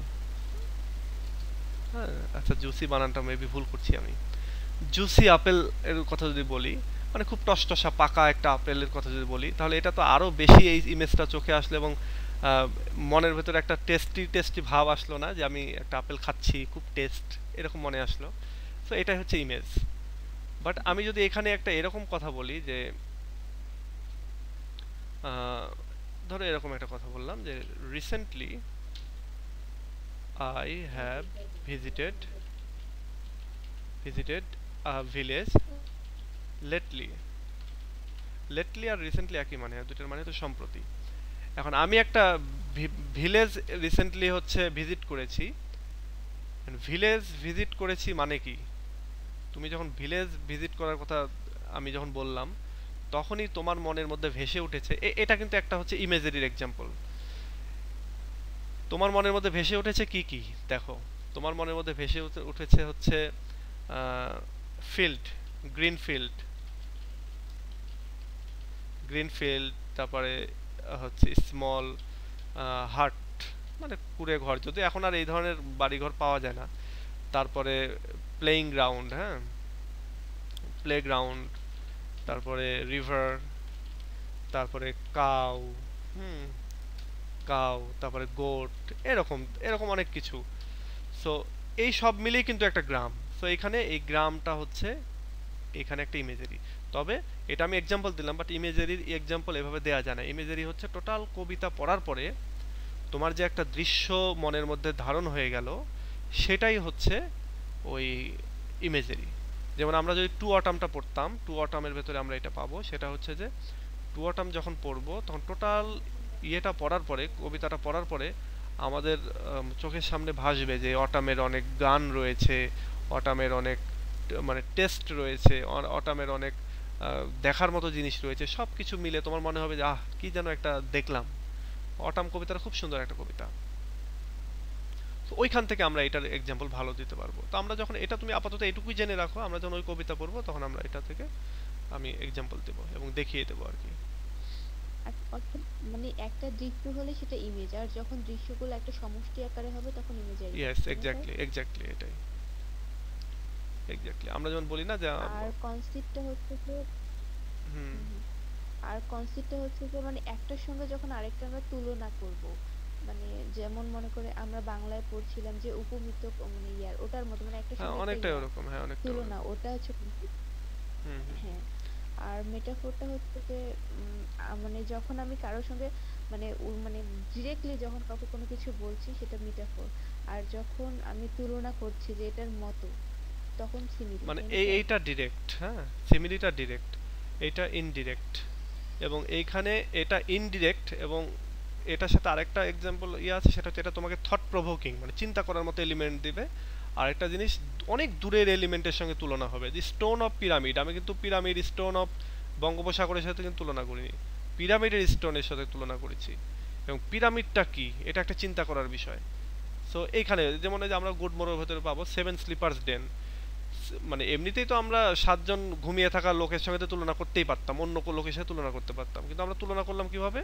হ্যাঁ আচ্ছা জুসি বানানটা মেবি ভুল করছি আমি, জুসি আপেল এর কথা যদি বলি মানে খুব টসটসা পাকা একটা আপেলের কথা যদি বলি, তাহলে এটা তো আরো বেশি এই ইমেজটা চোখে আসলো, এবং মনের ভেতরে একটা টেস্টি টেস্টি ভাব আসলো না, যে আমি একটা আপেল খাচ্ছি খুব টেস্ট, এরকম মনে আসলো। তো এটাই হচ্ছে ইমেজ। বাট আমি যদি এখানে একটা এরকম কথা বলি যে ধরো এরকম একটা কথা বললাম যে recently I have visited a village lately lately আর রিসেন্টলি একই মানে, দুটোর মানে তো সম্প্রতি। এখন আমি একটা ভিলেজ রিসেন্টলি হচ্ছে ভিজিট করেছি। ভিলেজ ভিজিট করেছি মানে কি, তুমি যখন ভিলেজ ভিজিট করার কথা আমি যখন বললাম, তখনই তোমার মনের মধ্যে ভেসে উঠেছে, এটা কিন্তু একটা হচ্ছে ইমেজারির এক্সাম্পল। তোমার মনের মধ্যে ভেসে উঠেছে কি কি দেখো, তোমার মনের মধ্যে ভেসে উঠেছে হচ্ছে field, green field, green field, তারপরে হচ্ছে স্মল হাট, মানে কুড়ে ঘর, যদি এখন আর এই ধরনের বাড়িঘর পাওয়া যায় না। তারপরে প্লেইং গ্রাউন্ড, হ্যাঁ প্লেগ্রাউন্ড, তারপরে রিভার, তারপরে কাউ, হুম কাউ, তারপরে গোট, এরকম এরকম অনেক কিছু। সো এই সব মিলিয়ে কিন্তু একটা গ্রাম। সো এখানে এই গ্রামটা হচ্ছে এখানে একটা ইমেজারি। তবে এটা আমি এক্সাম্পল দিলাম, বাট ইমেজারির এক্সাম্পল এভাবে দেওয়া যায় না। ইমেজারি হচ্ছে টোটাল কবিতা পড়ার পরে তোমার যে একটা দৃশ্য মনের মধ্যে ধারণ হয়ে গেল, সেটাই হচ্ছে ওই ইমেজারি। যেমন আমরা যদি টু অটামটা পড়তাম, টু অটামের ভেতরে আমরা এটা পাবো, সেটা হচ্ছে যে টু অটাম যখন পড়বো তখন টোটাল ইয়েটা পড়ার পরে, কবিতাটা পড়ার পরে আমাদের চোখের সামনে ভাসবে যে অটামের অনেক গান রয়েছে, অটামের অনেক মানে টেস্ট রয়েছে, অটামের অনেক দেখার মতো জিনিস রয়েছে। সব কিছু মিলে তোমার মনে হবে যে আহ কি যেন একটা দেখলাম। অটাম কবিতাটা খুব সুন্দর একটা কবিতা। তো ওইখান থেকে আমরা এটার এক্সাম্পল ভালো দিতে পারবো। তো আমরা যখন এটা, তুমি আপাতত এটুকুই জেনে রাখো, আমরা যখন ওই কবিতা পড়বো তখন আমরা এটা থেকে আমি এক্সাম্পল দেবো এবং দেখিয়ে দেবো আর কি। অর্থাৎ মানে একটা দৃশ্য হলে সেটা ইমেজ, আর যখন দৃশ্যগুলো একটা সমষ্টি আকারে হবে তখন ইমেজারি ইয়েস, হবে, তাই না স্যার? এক্স্যাক্টলি এটাই, এক্স্যাক্টলি। আমরা যেমন বলি না যে আর কনসেপ্টটা হচ্ছে যে হুম হুম, হুম। আর কনসেপ্টটা হচ্ছে যে মানে একটার সঙ্গে যখন আরেকটা আমরা তুলনা করব, মানে যেমন মনে করে আমরা বাংলায় পড়ছিলাম যে উপমিত মানে ইয়ার ওটার মতো, মানে একটার হ্যাঁ সঙ্গে একটা অনেকটাই ইয়া ওরকম, হ্যাঁ অনেকটা তুলনা, ওরকম। ওটা হচ্ছে concept। হুম হুম হ্যাঁ। আর মেটাফোরটা হচ্ছে যে মানে যখন আমি কারোর সঙ্গে মানে মানে ডিরেক্টলি যখন কাউকে কোনো কিছু বলছি সেটা মেটাফোর, আর যখন আমি তুলনা করছি যে এটার মতো তখন সিমিলি, মানে তাই না স্যার? এইটা ডিরেক্ট, হ্যাঁ সিমিলিটা ডিরেক্ট, এইটা ইনডিরেক্ট। এবং এইখানে এটা ইনডিরেক্ট, এবং এটার সাথে আরেকটা এক্সাম্পল ইয়ে আছে, সেটা হচ্ছে এটা তোমাকে থট প্রভোকিং, মানে চিন্তা করার মতো এলিমেন্ট দিবে। আর একটা জিনিস, অনেক দূরের এলিমেন্টের সঙ্গে তুলনা হবে। যে স্টোন অফ পিরামিড, আমি কিন্তু পিরামিড স্টোন অফ বঙ্গোপসাগরের সাথে কিন্তু তুলনা করিনি, পিরামিডের স্টোনের সাথে তুলনা করেছি। এবং পিরামিডটা কি, এটা একটা চিন্তা করার বিষয়। সো এইখানে যেমন এই যে আমরা গুড মোরের ভেতরে পাবো সেভেন স্লিপার্স ডেন, মানে এমনিতেই তো আমরা সাতজন ঘুমিয়ে থাকা লোকের সঙ্গে তো তুলনা করতেই পারতাম, অন্য কোনো লোকের সাথে তুলনা করতে পারতাম, কিন্তু আমরা তুলনা করলাম কিভাবে,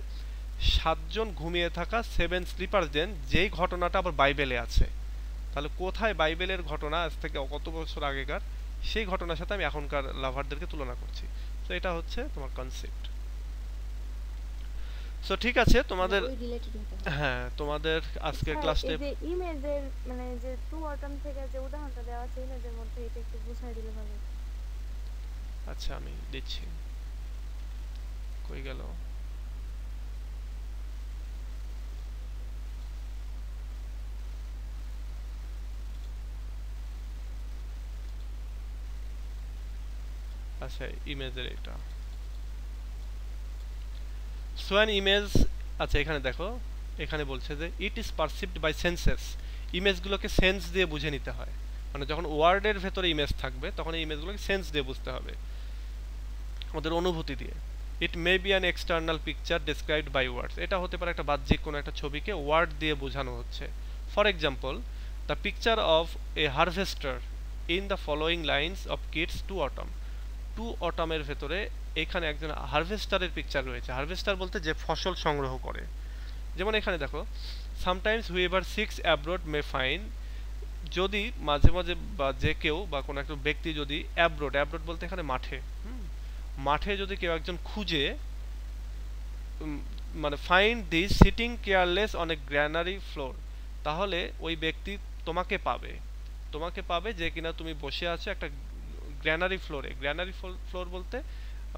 সাতজন ঘুমিয়ে থাকা সেভেন স্লিপার্স ডেন, যেই ঘটনাটা আবার বাইবেলে আছে। তাহলে কোথায় বাইবেলের ঘটনা আজ থেকে কত বছর আগেকার, সেই ঘটনার সাথে আমি এখনকার লাভারদেরকে তুলনা করছি। তো এটা হচ্ছে তোমার কনসেপ্ট। সো ঠিক আছে মানে তোমাদের, ওই রিলেটেড হতে হবে। হ্যাঁ তোমাদের আজকের স্যার ক্লাসটা, এই যে ইমেজের মানে যে টু অটাম থেকে যে উদাহরণটা দেওয়া আছে ইমেজের মধ্যে, এটা একটু বুঝাই দিলে ভালো হতো। আচ্ছা আমি দিচ্ছি, কই গেল, আচ্ছা ইমেজের এটা, সো অ্যান ইমেজ, আচ্ছা এখানে দেখো, এখানে বলছে যে it is perceived by senses, ইমেজগুলোকে সেন্স দিয়ে বুঝে নিতে হয়। মানে যখন ওয়ার্ডের ভেতরে ইমেজ থাকবে তখন এই ইমেজগুলোকে সেন্স দিয়ে বুঝতে হবে, আমাদের অনুভূতি দিয়ে। It may be an external picture described by words, এটা হতে পারে একটা বাহ্যিক কোনো একটা ছবিকে ওয়ার্ড দিয়ে বোঝানো হচ্ছে। For example, the picture of a harvester in the following lines of Keats to autumn, to অটামের ভেতরে এখানে একজন হারভেস্টারের পিকচার রয়েছে। হারভেস্টার বলতে যে ফসল সংগ্রহ করে। যেমন এখানে দেখো, sometimes whoever seeks abroad may find, যদি মাঝে মাঝে বা যে কেউ বা কোনো একটা ব্যক্তি যদি অ্যাব্রোড, অ্যাব্রোড বলতে এখানে মাঠে, মাঠে যদি কেউ একজন খুঁজে, মানে find this sitting careless on a granary floor, তাহলে ওই ব্যক্তি তোমাকে পাবে, তোমাকে পাবে যে কিনা তুমি বসে আছো একটা গ্র্যানারি ফ্লোরে। গ্র্যানারি ফ্লোর বলতে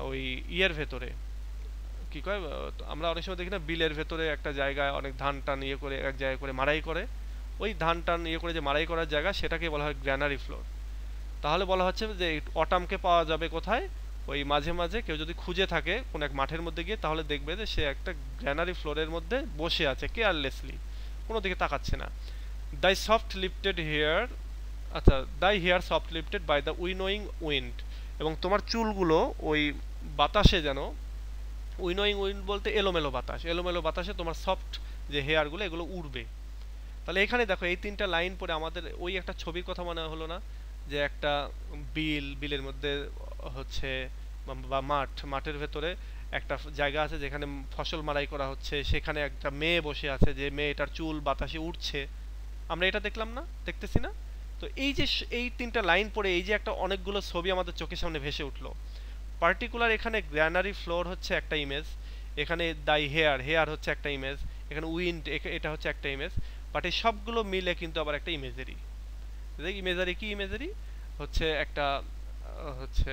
ওই ইয়ের ভেতরে কি কয়, আমরা অনেক সময় দেখি না বিলের ভেতরে একটা জায়গায় অনেক ধান টান ইয়ে করে এক জায়গায় করে মাড়াই করে, ওই ধান টান ইয়ে করে যে মাড়াই করার জায়গা, সেটাকে বলা হয় গ্র্যানারি ফ্লোর। তাহলে বলা হচ্ছে যে অটামকে পাওয়া যাবে কোথায়, ওই মাঝে মাঝে কেউ যদি খুঁজে থাকে কোন এক মাঠের মধ্যে গিয়ে, তাহলে দেখবে যে সে একটা গ্র্যানারি ফ্লোরের মধ্যে বসে আছে কেয়ারলেসলি, কোনো দিকে তাকাচ্ছে না। দাই সফট লিফটেড হেয়ার, আচ্ছা, thy hair soft lifted by the winnowing wind, এবং তোমার চুলগুলো ওই বাতাসে যেন, উইনোয়িং উইন্ড বলতে এলোমেলো বাতাস, এলোমেলো বাতাসে তোমার সফট যে হেয়ারগুলো এগুলো উড়বে। তাহলে এখানে দেখো এই তিনটা লাইন পরে আমাদের ওই একটা ছবির কথা মনে হলো না, যে একটা বিলের মধ্যে হচ্ছে বা মাঠের ভেতরে একটা জায়গা আছে যেখানে ফসল মাড়াই করা হচ্ছে, সেখানে একটা মেয়ে বসে আছে, যে মেয়েটার চুল বাতাসে উড়ছে, আমরা এটা দেখলাম না, দেখতেছি না? তো এই যে এই তিনটা লাইন পরে এই যে একটা অনেকগুলো ছবি আমাদের চোখের সামনে ভেসে উঠলো। পার্টিকুলার এখানে গ্র্যানারি ফ্লোর হচ্ছে একটা ইমেজ, এখানে দাই হেয়ার হচ্ছে একটা ইমেজ, এখানে উইন্ড এটা হচ্ছে একটা ইমেজ, বাট এই সবগুলো মিলে কিন্তু আবার একটা ইমেজারি। ইমেজারি কি ইমেজারি হচ্ছে একটা হচ্ছে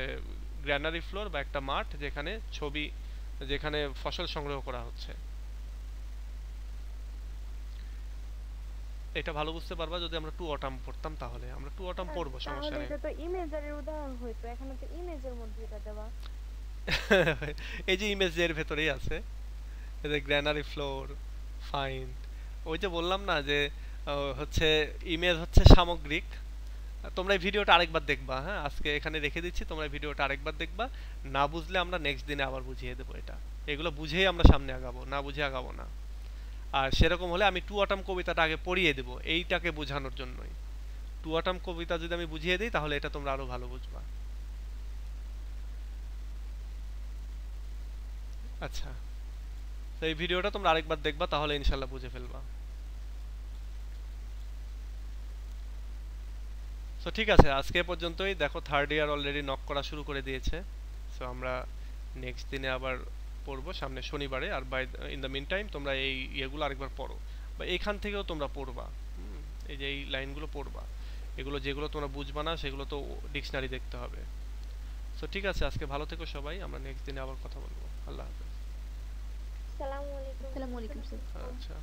গ্র্যানারি ফ্লোর বা একটা মাঠ যেখানে ছবি, যেখানে ফসল সংগ্রহ করা হচ্ছে। এটা ভালো বুঝতে পারবা যদি আমরা টু অটাম পড়তাম, তাহলে আমরা টু অটাম পড়বো, সমস্যা তাহলে নেই। এটা তো ইমেজের উদাহরণ হইতো, এখানে তো ইমেজের মধ্যে এটা দেওয়া। এই যে ইমেজ এর ভেতরেই আছে, এই যে গ্র্যানারি ফ্লোর ফাইন, ওই যে বললাম না যে হচ্ছে ইমেজ হচ্ছে সামগ্রিক। তোমরা এই ভিডিওটা আরেকবার দেখবা, হ্যাঁ আজকে এখানে রেখে দিচ্ছি, তোমরা এই ভিডিওটা আরেকবার দেখবা, না বুঝলে আমরা নেক্সট দিনে আবার বুঝিয়ে দেবো। এটা এগুলো বুঝেই আমরা সামনে আগাবো, না বুঝে আগাবো না। আর সেরকম হলে আমি টু অটাম কবিতাটা আগে পড়িয়ে দেবো এইটাকে বোঝানোর জন্যই। টু অটাম কবিতা যদি আমি বুঝিয়ে দিই তাহলে এটা তোমরা আরো ভালো বুঝবা। আচ্ছা, তো এই ভিডিওটা তোমরা আরেকবার দেখবা, তাহলে ইনশাল্লাহ বুঝে ফেলবা। সো ঠিক আছে, আজকে এ পর্যন্তই। দেখো থার্ড ইয়ার অলরেডি নক করা শুরু করে দিয়েছে। সো আমরা নেক্সট দিনে আবার পড়বো সামনে শনিবারে। আর by in the meantime তোমরা এই ইয়েগুলো আরেকবার পড়ো, বা এখান থেকেও তোমরা পড়বা। এই যে এই লাইনগুলো পড়বা, এগুলো যেগুলো তোমরা বুঝবা না সেগুলো তো ডিকশনারি দেখতে হবে। সো ঠিক আছে, আজকে ভালো থেকো সবাই, আমরা নেক্সট দিনে আবার কথা বলবো। আল্লাহ হাফেজ। আসসালামু আলাইকুম। আসসালামু আলাইকুম স্যার। আচ্ছা।